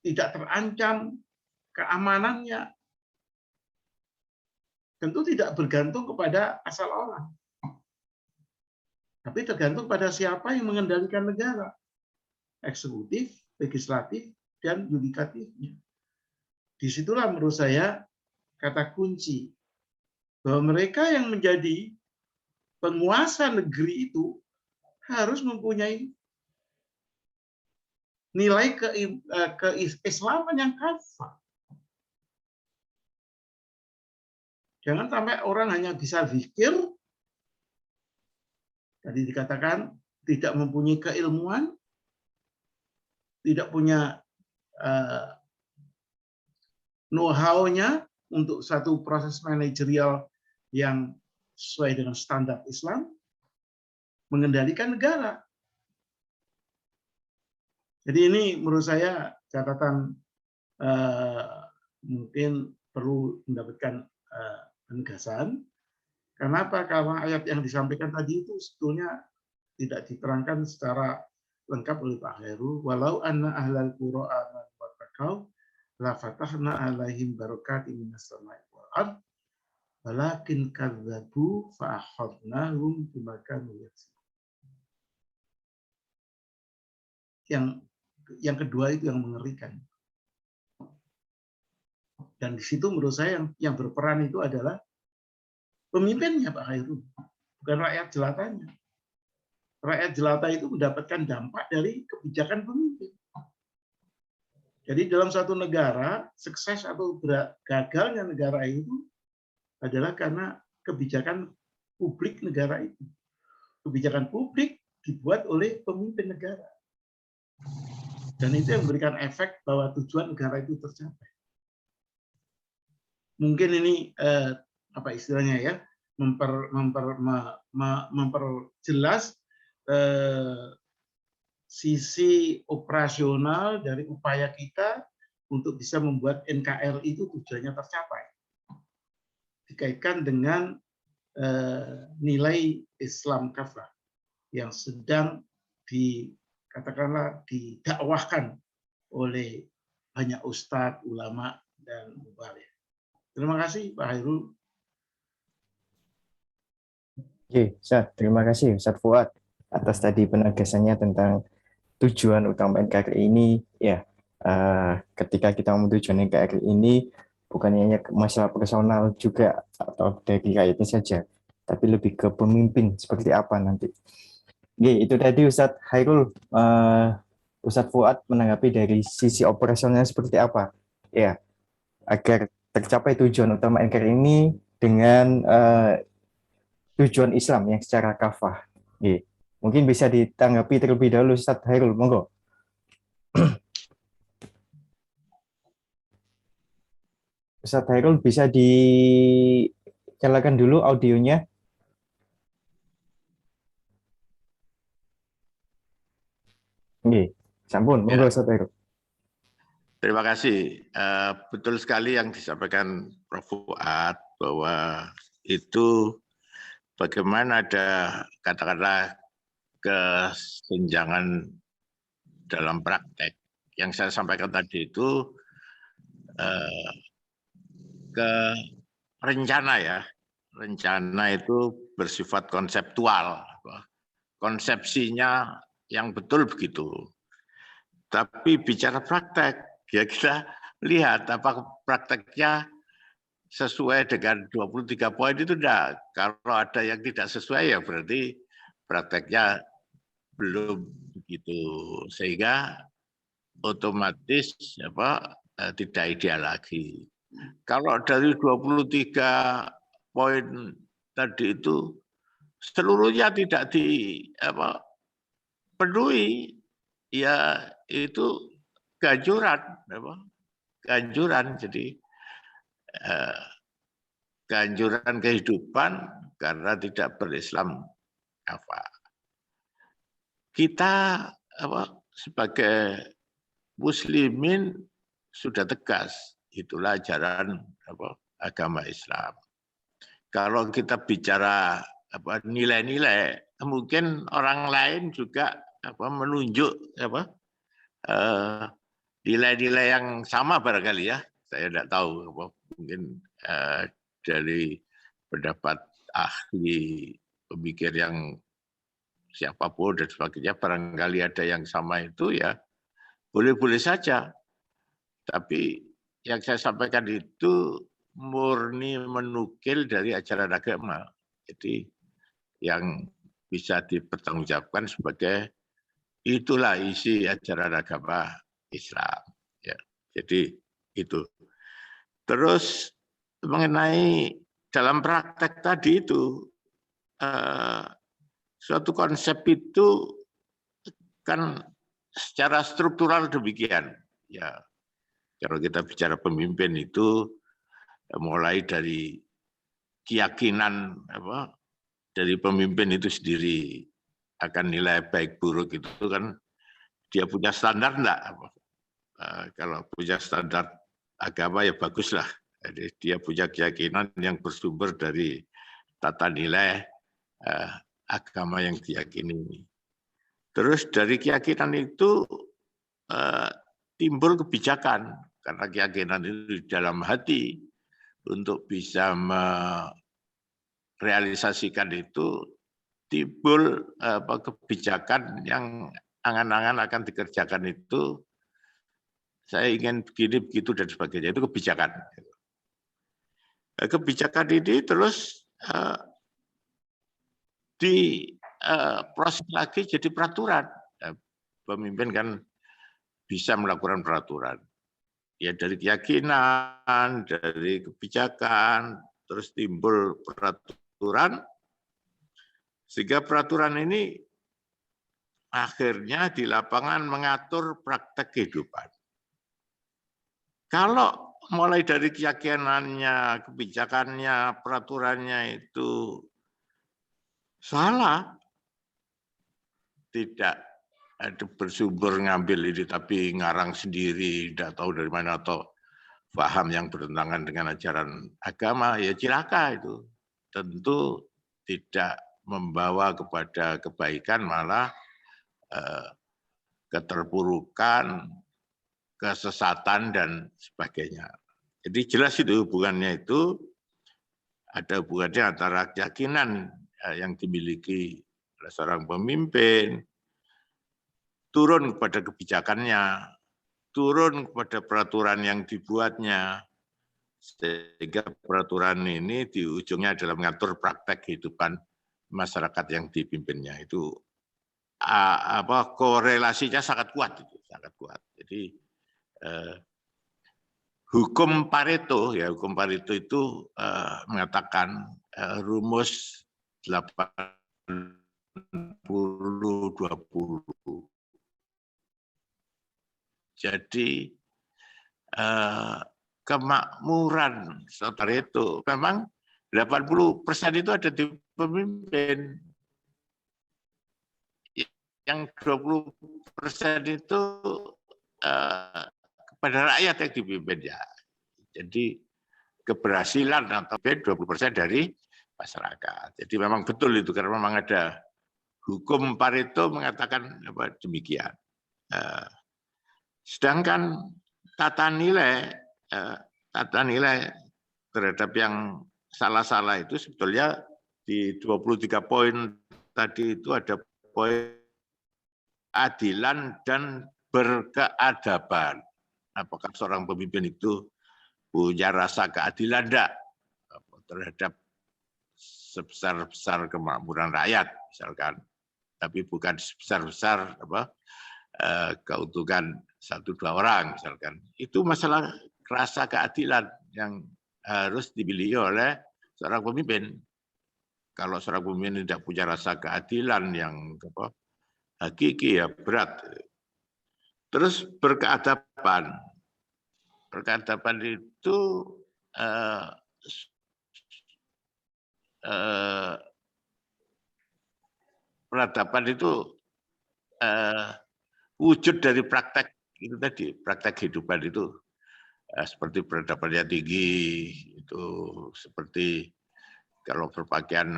tidak terancam keamanannya, tentu tidak bergantung kepada asal orang, tapi tergantung pada siapa yang mengendalikan negara, eksekutif, legislatif, dan yudikatifnya. Disitulah menurut saya kata kunci bahwa mereka yang menjadi penguasa negeri itu harus mempunyai nilai keislaman yang kafah. Jangan sampai orang hanya bisa zikir, tadi dikatakan tidak mempunyai keilmuan, tidak punya know-how-nya untuk satu proses manajerial yang sesuai dengan standar Islam, mengendalikan negara. Jadi ini menurut saya catatan mungkin perlu mendapatkan penegasan. Kenapa? Karena ayat yang disampaikan tadi itu sebetulnya tidak diterangkan secara lengkap oleh Pak Khairul. Walau anna ahlal qura amanu wattaqau la fatahna alaihim barakatin minas sama'i wal ardh walakin kadzabu fa akhadnahum bima kanu yaksibun. Yang kedua itu yang mengerikan. Dan di situ menurut saya yang berperan itu adalah pemimpinnya Pak Khairul, bukan rakyat jelatanya. Rakyat jelata itu mendapatkan dampak dari kebijakan pemimpin. Jadi dalam suatu negara, sukses atau gagalnya negara itu adalah karena kebijakan publik negara itu. Kebijakan publik dibuat oleh pemimpin negara. Dan itu yang memberikan efek bahwa tujuan negara itu tercapai. Mungkin ini apa istilahnya ya, memperjelas sisi operasional dari upaya kita untuk bisa membuat NKRI itu tujuannya tercapai. Dikaitkan dengan nilai Islam kafah yang sedang katakanlah didakwahkan oleh banyak ustadz, ulama, dan mubaligh. Terima kasih Pak Hairul. Oke, Ustaz, terima kasih Ustaz Fuad atas tadi penegasannya tentang tujuan utama NKRI ini. Ya, ketika kita ngomong tujuan NKRI ini bukan hanya masalah personal juga atau dari rakyatnya saja, tapi lebih ke pemimpin seperti apa nanti. Oke, itu tadi Ustaz Hairul. Ustaz Fuad menanggapi dari sisi operasionalnya seperti apa. Ya, agar tercapai tujuan utama NKRI ini dengan tujuan Islam yang secara kafah. Oke. Mungkin bisa ditanggapi terlebih dahulu Ustaz Hairul, monggo. Ustaz Hairul bisa dinyalakan dulu audionya. Oke, sampun, monggo Ustaz Hairul. Terima kasih. Betul sekali yang disampaikan Prof. Fuad bahwa itu bagaimana ada katakanlah kesenjangan dalam praktek. Yang saya sampaikan tadi itu ke rencana ya. Rencana itu bersifat konseptual. Konsepsinya yang betul begitu. Tapi bicara praktek, ya kita lihat apa prakteknya sesuai dengan 23 poin itu enggak. Kalau ada yang tidak sesuai ya berarti prakteknya belum begitu. Sehingga otomatis tidak ideal lagi. Kalau dari 23 poin tadi itu seluruhnya tidak dipenuhi, ya itu ganjuran. Jadi ganjuran kehidupan karena tidak berislam kafah. Kita sebagai muslimin sudah tegas, itulah ajaran agama Islam. Kalau kita bicara nilai-nilai, mungkin orang lain juga menunjuk nilai-nilai yang sama barangkali ya. Saya tidak tahu, mungkin dari pendapat ahli pemikir yang siapapun dan sebagainya, barangkali ada yang sama itu ya boleh-boleh saja. Tapi yang saya sampaikan itu murni menukil dari ajaran agama. Jadi yang bisa dipertanggungjawabkan sebagai itulah isi ajaran agama Islam. Ya, jadi itu. Terus mengenai dalam praktek tadi itu, suatu konsep itu kan secara struktural demikian. Ya, kalau kita bicara pemimpin itu mulai dari keyakinan dari pemimpin itu sendiri akan nilai baik buruk itu kan dia punya standar enggak? Kalau punya standar agama ya baguslah. Jadi dia punya keyakinan yang bersumber dari tata nilai agama yang diyakini. Terus dari keyakinan itu timbul kebijakan karena keyakinan itu di dalam hati untuk bisa merealisasikan itu timbul kebijakan yang angan-angan akan dikerjakan itu saya ingin begini begitu dan sebagainya, itu kebijakan. Kebijakan ini terus diproses lagi jadi peraturan. Pemimpin kan bisa melakukan peraturan. ya dari keyakinan, dari kebijakan, terus timbul peraturan, sehingga peraturan ini akhirnya di lapangan mengatur praktek kehidupan. Kalau mulai dari keyakinannya, kebijakannya, peraturannya itu salah, tidak ada bersumber ngambil ini tapi ngarang sendiri, tidak tahu dari mana atau paham yang bertentangan dengan ajaran agama, ya cilaka itu. Tentu tidak membawa kepada kebaikan, malah keterpurukan, kesesatan, dan sebagainya. Jadi jelas itu hubungannya itu, ada hubungannya antara keyakinan yang dimiliki oleh seorang pemimpin, turun kepada kebijakannya, turun kepada peraturan yang dibuatnya, sehingga peraturan ini di ujungnya adalah mengatur praktek kehidupan masyarakat yang dipimpinnya. Itu korelasinya sangat kuat, itu sangat kuat. Jadi hukum Pareto, ya hukum Pareto itu mengatakan rumus 80-20. Jadi kemakmuran Pareto memang 80% itu ada di pemimpin. Yang 20% itu kepada rakyat yang dipimpin ya. Jadi keberhasilan atau 20% dari masyarakat. Jadi memang betul itu, karena memang ada hukum Pareto mengatakan demikian. Sedangkan tata nilai terhadap yang salah-salah itu sebetulnya di 23 poin tadi itu ada poin adilan dan berkeadaban. Apakah seorang pemimpin itu punya rasa keadilan enggak terhadap sebesar-besar kemakmuran rakyat misalkan, tapi bukan sebesar-besar keuntungan 1-2 orang misalkan. Itu masalah rasa keadilan yang harus dimiliki oleh seorang pemimpin. Kalau seorang pemimpin tidak punya rasa keadilan yang hakiki, ya berat. Terus berkeadaban. Berkeadaban itu peradaban itu wujud dari praktek itu tadi, praktek kehidupan itu seperti peradabannya tinggi, itu seperti kalau berpakaian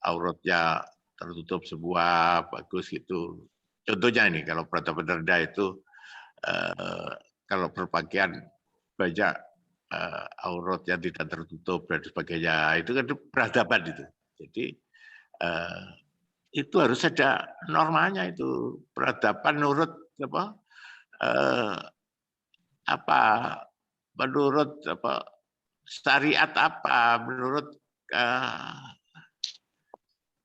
auratnya tertutup semua, bagus gitu. Contohnya ini, kalau peradaban rendah itu kalau berpakaian banyak auratnya tidak tertutup dan sebagainya, itu kan peradaban itu. Jadi itu harus ada normanya, itu peradaban menurut menurut syariat apa, menurut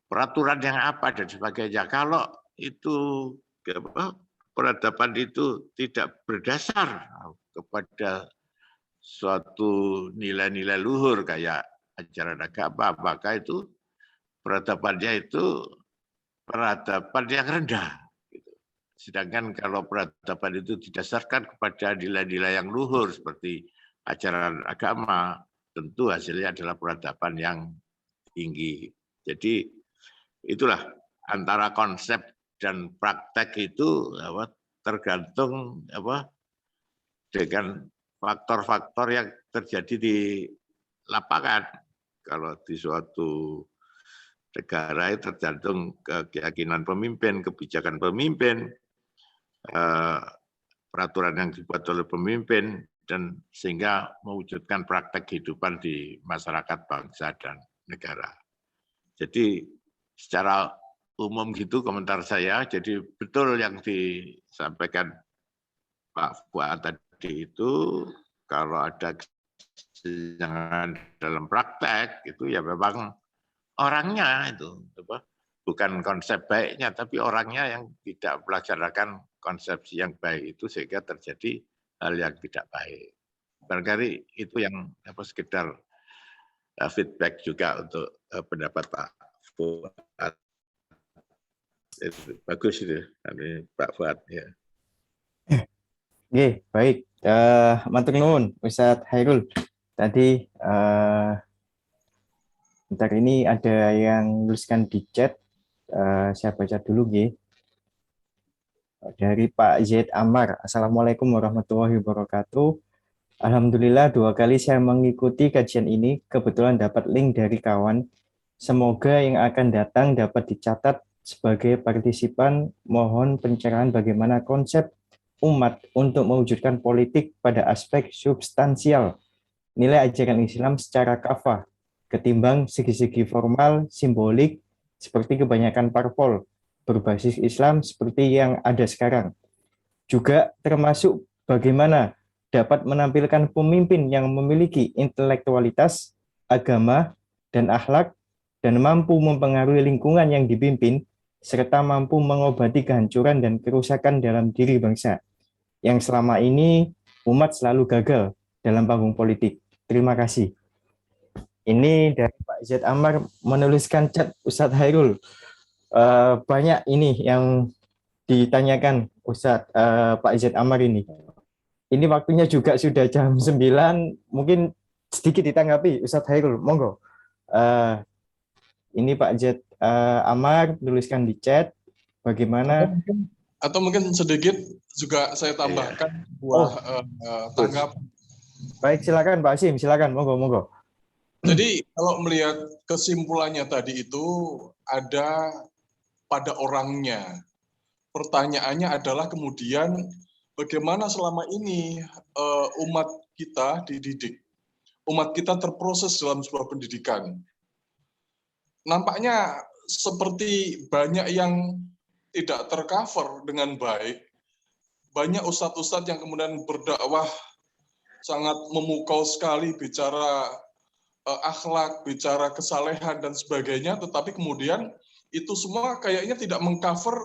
peraturan yang apa dan sebagainya. Kalau itu peradaban itu tidak berdasar kepada suatu nilai-nilai luhur kayak ajaran agama, maka itu peradabannya itu peradaban yang rendah. Sedangkan kalau peradaban itu didasarkan kepada nilai-nilai yang luhur seperti ajaran agama, tentu hasilnya adalah peradaban yang tinggi. Jadi itulah antara konsep dan praktek itu tergantung dengan faktor-faktor yang terjadi di lapangan. Kalau di suatu negara itu tergantung keyakinan pemimpin, kebijakan pemimpin, peraturan yang dibuat oleh pemimpin, dan sehingga mewujudkan praktek kehidupan di masyarakat, bangsa, dan negara. Jadi secara umum gitu komentar saya. Jadi betul yang disampaikan Pak Fuad tadi itu, kalau ada kesenjangan dalam praktek itu ya memang orangnya itu, bukan konsep baiknya, tapi orangnya yang tidak melaksanakan konsepsi yang baik itu, sehingga terjadi hal yang tidak baik. Barangkali itu yang sekedar feedback juga untuk pendapat Pak Fuad. Bagus itu, Pak Fuad. Ya. Oke, baik. Matur nuwun, Ustadz Hairul. Tadi bentar ini ada yang nuliskan di chat. Saya baca dulu, G. Dari Pak Z Amar. Assalamualaikum warahmatullahi wabarakatuh. Alhamdulillah 2 kali saya mengikuti kajian ini. Kebetulan dapat link dari kawan. Semoga yang akan datang dapat dicatat sebagai partisipan. Mohon pencerahan bagaimana konsep umat untuk mewujudkan politik pada aspek substansial nilai ajaran Islam secara kafah ketimbang segi-segi formal, simbolik, seperti kebanyakan parpol berbasis Islam seperti yang ada sekarang. Juga termasuk bagaimana dapat menampilkan pemimpin yang memiliki intelektualitas, agama, dan akhlak, dan mampu mempengaruhi lingkungan yang dipimpin, serta mampu mengobati kehancuran dan kerusakan dalam diri bangsa, yang selama ini umat selalu gagal dalam panggung politik. Terima kasih. Ini dari Pak Z Amar menuliskan chat Ustadz Hairul. Banyak ini yang ditanyakan Ustadz Pak Z Amar ini. Ini waktunya juga sudah jam 9, mungkin sedikit ditanggapi Ustadz Hairul, monggo. Ini Pak Z Amar tuliskan di chat bagaimana. Atau mungkin sedikit juga saya tambahkan buah tanggapan. Baik, silakan Pak Asim, silakan, monggo. Jadi kalau melihat kesimpulannya tadi itu ada pada orangnya. Pertanyaannya adalah kemudian bagaimana selama ini umat kita dididik, umat kita terproses dalam sebuah pendidikan. Nampaknya seperti banyak yang tidak tercover dengan baik. Banyak ustadz-ustadz yang kemudian berdakwah sangat memukau sekali bicara akhlak, bicara kesalehan dan sebagainya, tetapi kemudian itu semua kayaknya tidak mengcover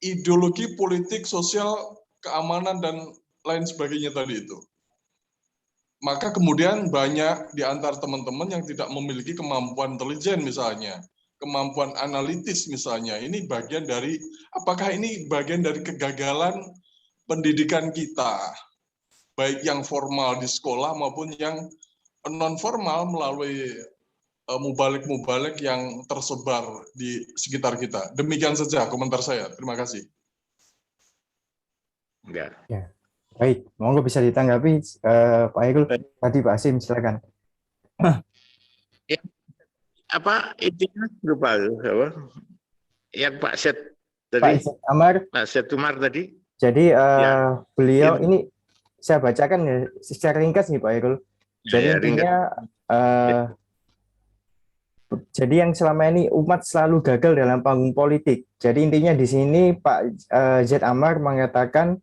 ideologi politik, sosial, keamanan dan lain sebagainya tadi itu. Maka kemudian banyak di antara teman-teman yang tidak memiliki kemampuan intelijen misalnya, kemampuan analitis misalnya. Ini bagian dari, apakah ini bagian dari kegagalan pendidikan kita, baik yang formal di sekolah maupun yang non formal melalui mubalik-mubalik yang tersebar di sekitar kita. Demikian saja komentar saya. Terima kasih. Ya. Baik, monggo bisa ditanggapi Pak Hairul. Tadi Pak Asim, silakan. Ya, intinya berupa apa? Yang Pak Set tadi, Pak Z Amar. Pak Set Umar tadi. Jadi beliau Mungkin. ini saya bacakan ya secara ringkas nih Pak Hairul. Jadi intinya jadi yang selama ini umat selalu gagal dalam panggung politik. Jadi intinya di sini Pak Z Amar mengatakan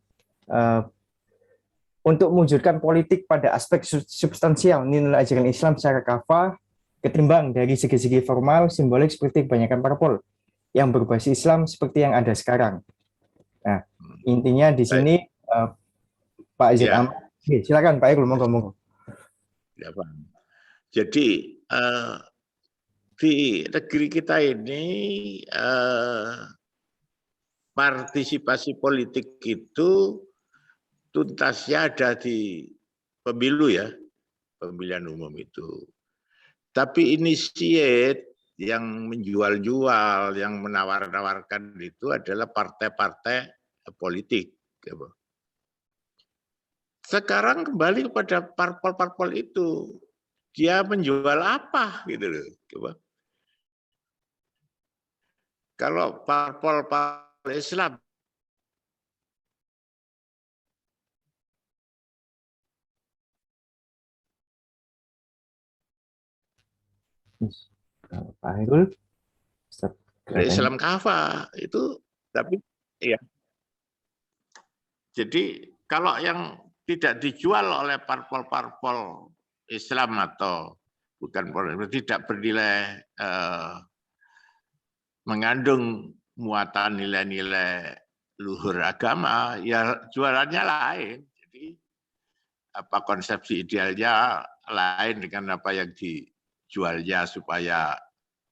untuk mewujudkan politik pada aspek substansial nilai ajaran Islam secara kafah ketimbang dari segi-segi formal simbolik seperti kebanyakan parpol yang berbasis Islam seperti yang ada sekarang. Nah, intinya di sini Pak Z Amar. Silakan Pak Hairul, monggo. Ya, Pak. Jadi di negeri kita ini partisipasi politik itu tuntasnya ada di pemilu ya, pemilihan umum itu. Tapi initiate yang menjual-jual, yang menawar-nawarkan itu adalah partai-partai politik. Sekarang kembali kepada parpol-parpol itu, dia menjual apa gitu loh. Kalau parpol Islam Pak Hairul, Islam kafah itu, tapi ya. Jadi kalau yang tidak dijual oleh parpol-parpol Islam atau bukan tidak bernilai mengandung muatan nilai-nilai luhur agama, ya jualannya lain. Jadi konsepsi idealnya lain dengan apa yang dijualnya supaya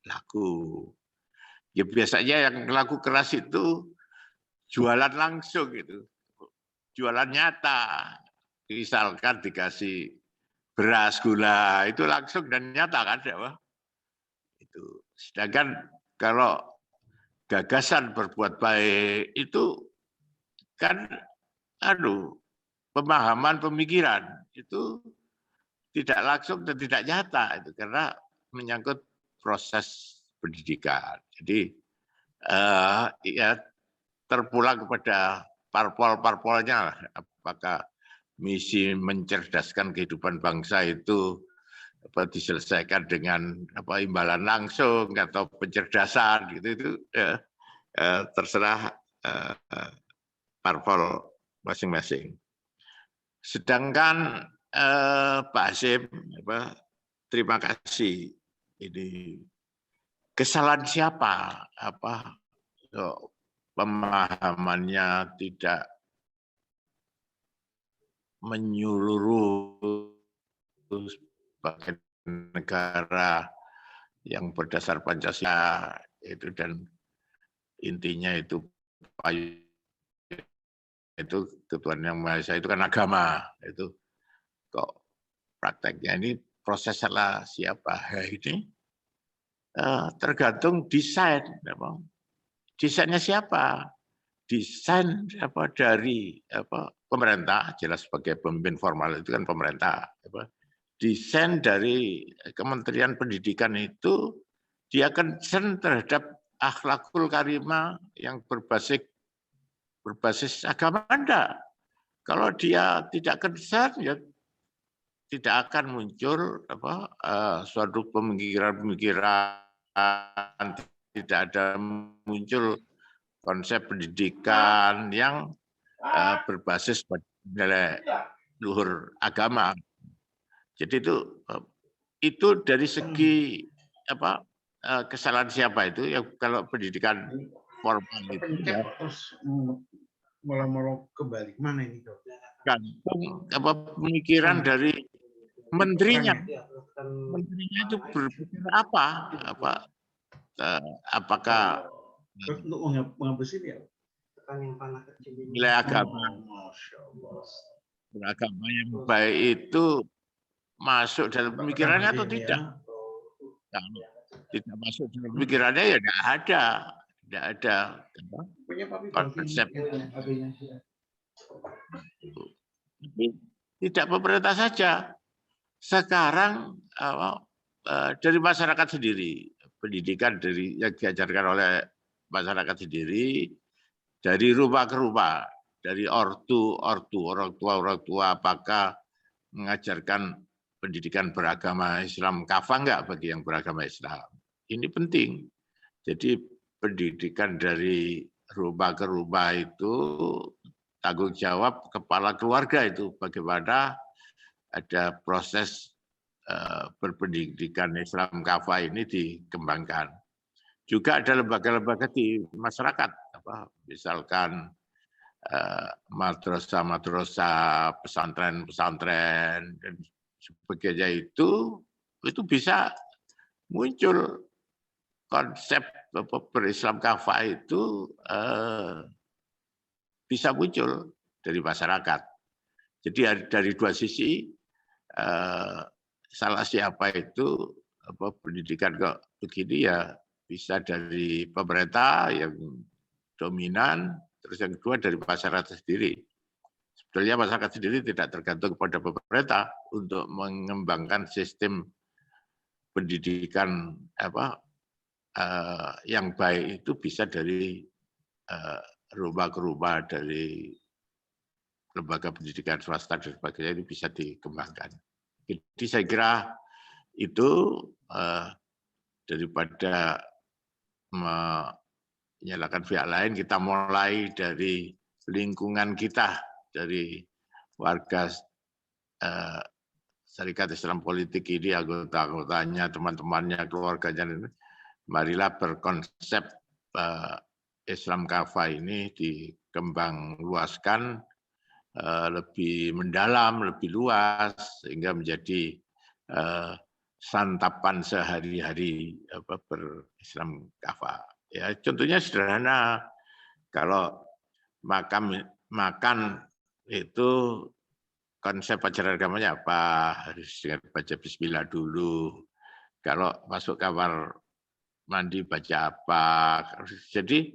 laku. Ya biasanya yang laku keras itu jualan langsung gitu, jualan nyata. Misalkan dikasih beras, gula, itu langsung dan nyata kan, ya, Pak? Itu. Sedangkan kalau gagasan berbuat baik itu kan pemahaman pemikiran itu tidak langsung dan tidak nyata itu karena menyangkut proses pendidikan. Jadi ya terpulang kepada parpol-parpolnya, apakah misi mencerdaskan kehidupan bangsa itu diselesaikan dengan imbalan langsung atau pencerdasan gitu, itu ya, terserah parpol masing-masing. Sedangkan Pak Hasyim, terima kasih. Ini kesalahan siapa? Pemahamannya tidak menyeluruh sebagai negara yang berdasar Pancasila itu, dan intinya itu Tuhan Yang Maha Esa itu kan agama, itu kok prakteknya ini proses salah siapa? Ini tergantung desain, desainnya siapa? Desain dari pemerintah, jelas sebagai pemimpin formal itu kan pemerintah. Desain dari Kementerian Pendidikan itu dia concern terhadap akhlakul karimah yang berbasis agama enggak. Kalau dia tidak concern, ya tidak akan muncul suatu pemikiran-pemikiran, tidak ada muncul konsep pendidikan yang berbasis pada luhur agama. Jadi itu dari segi kesalahan siapa itu ya, kalau pendidikan formal itu ya, malah kembali mana ini, Dok? Pemikiran dari menterinya. Menterinya itu berpikir apakah untuk mengambil sini ya? nilai agama, beragama yang baik itu masuk dalam pemikirannya atau tidak? Tidak masuk dalam pemikirannya ya tidak ada konsep. Tidak pemerintah saja. Sekarang dari masyarakat sendiri, pendidikan yang diajarkan oleh masyarakat sendiri, dari rumah ke rumah, dari orang tua, apakah mengajarkan pendidikan beragama Islam kafah enggak bagi yang beragama Islam? Ini penting. Jadi pendidikan dari rumah ke rumah itu tanggung jawab kepala keluarga itu, bagaimana ada proses berpendidikan Islam kafah ini dikembangkan. Juga ada lembaga-lembaga di masyarakat, misalkan madrasah, pesantren, dan sebagainya itu bisa muncul konsep berislam kafah itu bisa muncul dari masyarakat. Jadi dari dua sisi, salah siapa itu pendidikan kok begini ya, bisa dari pemerintah yang dominan, terus yang kedua dari masyarakat sendiri. Sebetulnya masyarakat sendiri tidak tergantung kepada pemerintah untuk mengembangkan sistem pendidikan yang baik itu bisa dari rumah ke rumah, dari lembaga pendidikan swasta dan sebagainya, itu bisa dikembangkan. Jadi saya kira itu daripada menyalahkan pihak lain, kita mulai dari lingkungan kita, dari warga Serikat Islam Politik ini, anggota-anggotanya, teman-temannya, keluarganya, marilah berkonsep Islam kafah ini dikembang luaskan lebih mendalam, lebih luas, sehingga menjadi santapan sehari-hari berislam kafah. Ya, contohnya sederhana, kalau makan itu konsep ajaran agamanya apa? Harus baca bismillah dulu. Kalau masuk kamar mandi baca apa? Jadi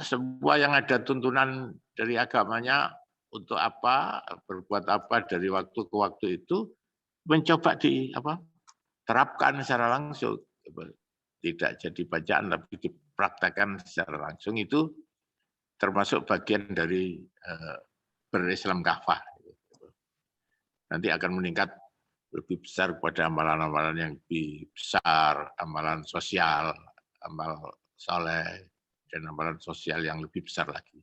semua yang ada tuntunan dari agamanya untuk apa, berbuat apa dari waktu ke waktu itu mencoba terapkan secara langsung. Tidak jadi bacaan tapi dipraktekkan secara langsung, itu termasuk bagian dari berislam kafah. Nanti akan meningkat lebih besar kepada amalan-amalan yang lebih besar, amalan sosial, amal soleh, dan amalan sosial yang lebih besar lagi.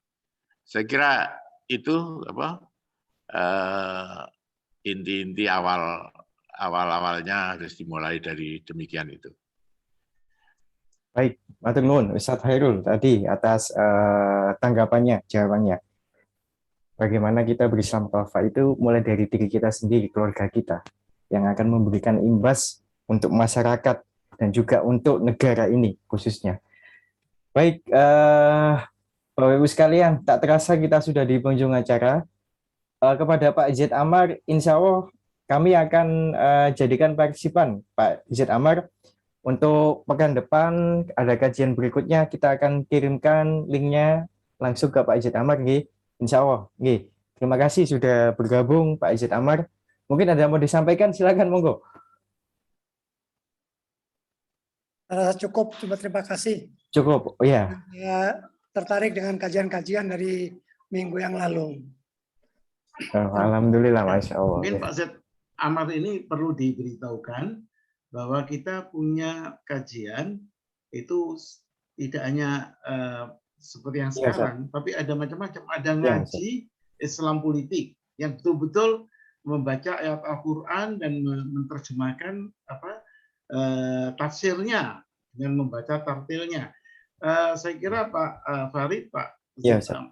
Saya kira itu inti-inti awalnya harus dimulai dari demikian itu. Baik, matur nuwun Ustadz Hairul tadi atas tanggapannya, jawabannya. Bagaimana kita berislam kafah itu mulai dari diri kita sendiri, keluarga kita, yang akan memberikan imbas untuk masyarakat dan juga untuk negara ini khususnya. Baik, Bapak Ibu sekalian, tak terasa kita sudah di penghujung acara. Kepada Pak Z. Amar, insya Allah kami akan jadikan partisipan Pak Z. Amar. Untuk pekan depan ada kajian berikutnya, kita akan kirimkan linknya langsung ke Pak Z. Amar. Insya Allah. Terima kasih sudah bergabung Pak Z. Amar. Mungkin ada yang mau disampaikan, silakan monggo. Cukup, cuma terima kasih. Cukup, oh ya. Saya tertarik dengan kajian-kajian dari minggu yang lalu. Alhamdulillah, Masya Allah. Mungkin Pak Z. Amar ini perlu diberitahukan bahwa kita punya kajian itu tidak hanya seperti yang sekarang, tapi ada macam-macam. Ada ngaji Islam politik yang betul-betul membaca ayat Al-Quran dan menerjemahkan tafsirnya dengan membaca tartilnya. Saya kira Pak Farid, Pak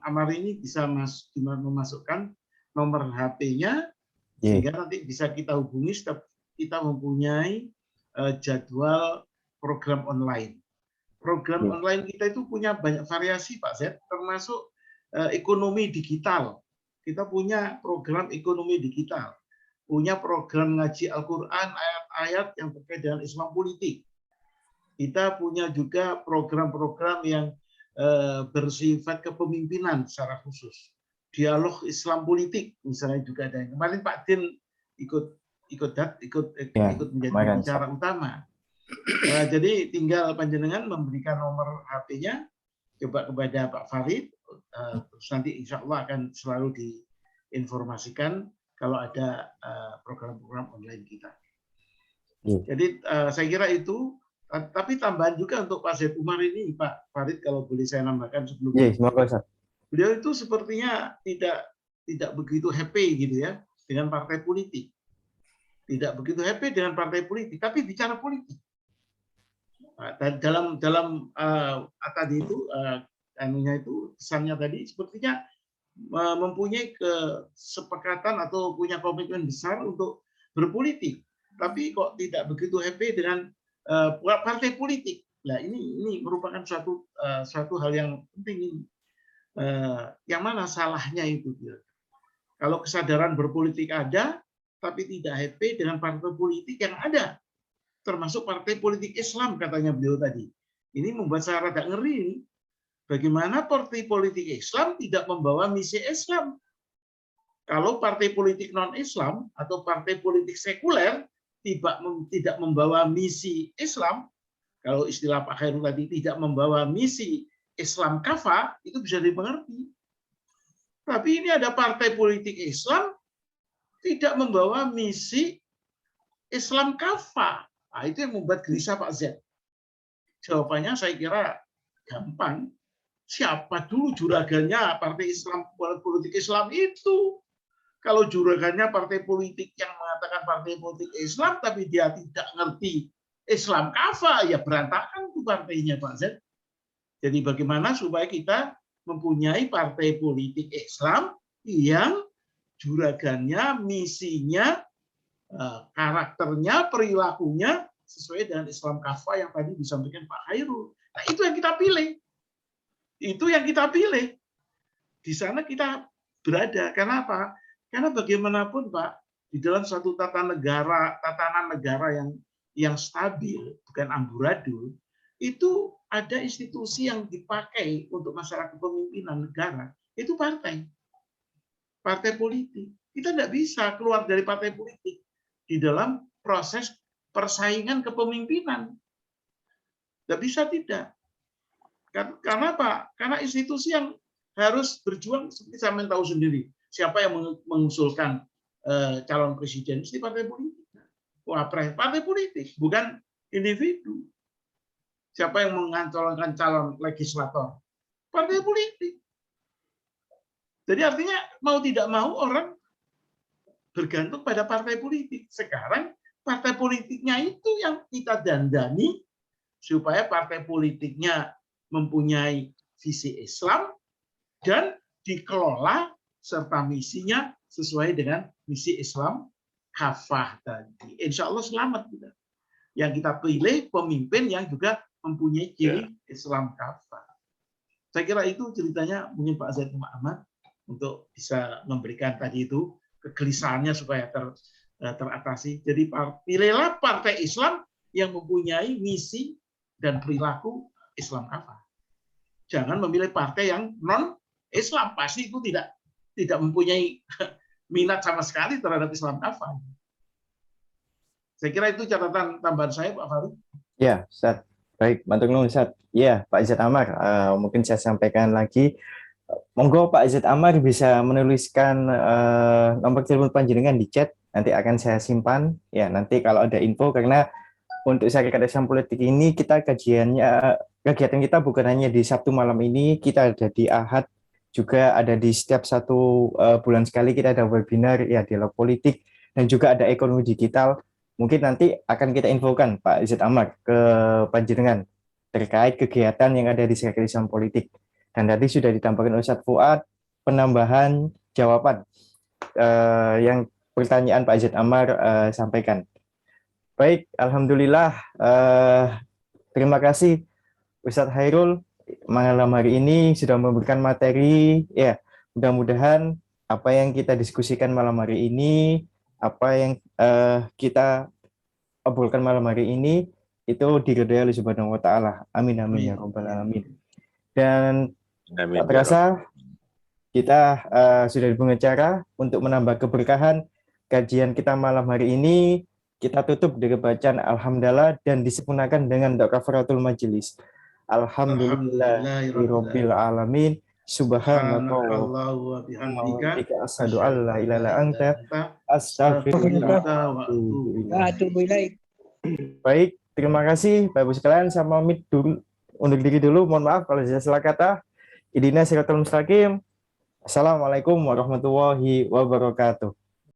Amar ini bisa memasukkan nomor HP-nya sehingga nanti bisa kita hubungi setiap kita mempunyai jadwal program online. Program online kita itu punya banyak variasi Pak Z, termasuk ekonomi digital. Kita punya program ekonomi digital, punya program ngaji Al-Quran, ayat-ayat yang terkait dengan Islam politik. Kita punya juga program-program yang bersifat kepemimpinan secara khusus. Dialog Islam politik, misalnya juga ada. Kemarin Pak Din ikut menjadi bicara utama. Jadi tinggal panjenengan memberikan nomor HP-nya coba kepada Pak Farid, terus nanti insya Allah akan selalu diinformasikan kalau ada program-program online kita. Jadi saya kira itu, tapi tambahan juga untuk Pak Z. Umar ini, Pak Farid, kalau boleh saya nambahkan sebelumnya. Beliau itu sepertinya tidak begitu happy gitu ya dengan partai politik. Tidak begitu happy dengan partai politik, tapi bicara politik. Dalam tadi itu pesannya tadi sepertinya mempunyai kesepakatan atau punya komitmen besar untuk berpolitik, tapi kok tidak begitu happy dengan partai politik. Nah ini merupakan suatu hal yang penting. Yang mana salahnya itu? Kalau kesadaran berpolitik ada, tapi tidak happy dengan partai politik yang ada, termasuk partai politik Islam katanya beliau tadi. Ini membuat saya rada ngeri ini. Bagaimana partai politik Islam tidak membawa misi Islam? Kalau partai politik non-Islam atau partai politik sekuler tidak membawa misi Islam, kalau istilah Pak Khairul tadi tidak membawa misi Islam kafah, itu bisa dimengerti. Tapi ini ada partai politik Islam tidak membawa misi Islam kafah. Nah, itu yang membuat gelisah Pak Z. Jawabannya saya kira gampang. Siapa dulu juragannya partai Islam, politik Islam itu? Kalau juragannya partai politik yang mengatakan partai politik Islam, tapi dia tidak ngerti Islam kafah, ya berantakan tuh partainya Pak Z. Jadi bagaimana supaya kita mempunyai partai politik Islam yang juragannya, misinya, karakternya, perilakunya sesuai dengan Islam kafah yang tadi disampaikan Pak Khairul. Nah, itu yang kita pilih. Itu yang kita pilih. Di sana kita berada. Kenapa? Karena bagaimanapun Pak, di dalam suatu tatanan negara yang stabil, bukan amburadul, itu ada institusi yang dipakai untuk masalah kepemimpinan negara. Itu partai politik. Kita tidak bisa keluar dari partai politik di dalam proses persaingan kepemimpinan. Tidak bisa tidak. Karena apa? Karena institusi yang harus berjuang, seperti saya tahu sendiri, siapa yang mengusulkan calon presiden, mesti partai politik. Wapres, partai politik, bukan individu. Siapa yang mengancalonkan calon legislator? Partai politik. Jadi artinya mau tidak mau orang bergantung pada partai politik. Sekarang partai politiknya itu yang kita dandani supaya partai politiknya mempunyai visi Islam dan dikelola serta misinya sesuai dengan misi Islam kafah tadi. Insya Allah selamat kita. Yang kita pilih pemimpin yang juga mempunyai ciri Islam kafah. Saya kira itu ceritanya mungkin Pak Zaid Muhammad untuk bisa memberikan tadi itu kegelisahannya supaya teratasi. Jadi pilihlah partai Islam yang mempunyai misi dan perilaku Islam kafah. Jangan memilih partai yang non Islam, pasti itu tidak mempunyai minat sama sekali terhadap Islam kafah. Saya kira itu catatan tambahan saya, Pak Farid. Ya, Ustaz. Baik, matur nuwun, Ustaz. Ya, Pak Izzat Amar, mungkin saya sampaikan lagi. Monggo Pak Izzat Amar bisa menuliskan nomor telepon panjenengan di chat, nanti akan saya simpan. Ya, nanti kalau ada info, karena untuk Syarikat Islam Politik ini kegiatan kita bukan hanya di Sabtu malam ini, kita ada di Ahad, juga ada di setiap 1 bulan sekali kita ada webinar ya dialog politik, dan juga ada ekonomi digital. Mungkin nanti akan kita infokan Pak Izzat Amar ke panjenengan terkait kegiatan yang ada di Syarikat Islam Politik. Dan tadi sudah ditambahkan oleh Ustaz Fuad penambahan jawaban yang pertanyaan Pak Izzat Amar sampaikan. Baik, alhamdulillah. Terima kasih Ustadz Khairul malam hari ini sudah memberikan materi. Ya, mudah-mudahan apa yang kita diskusikan malam hari ini, apa yang kita obrolkan malam hari ini itu diridhoi oleh Subhanahu wa taala. Amin amin ya rabbal alamin. Dan tak terasa kita sudah di penghujung acara. Untuk menambah keberkahan kajian kita malam hari ini, kita tutup dengan bacaan alhamdulillah dan disempurnakan dengan doa kafaratul majelis. Alhamdulillahirabbil alamin. Subhanallah wa bihamdika asyhadu an la ilaha illa anta astaghfiruka wa atubu ilaik. Baik, terima kasih Bapak Ibu sekalian, saya pamit dulu, undur diri dulu. Mohon maaf kalau saya salah kata. Ihdinas siratal mustaqim. Assalamualaikum warahmatullahi wabarakatuh.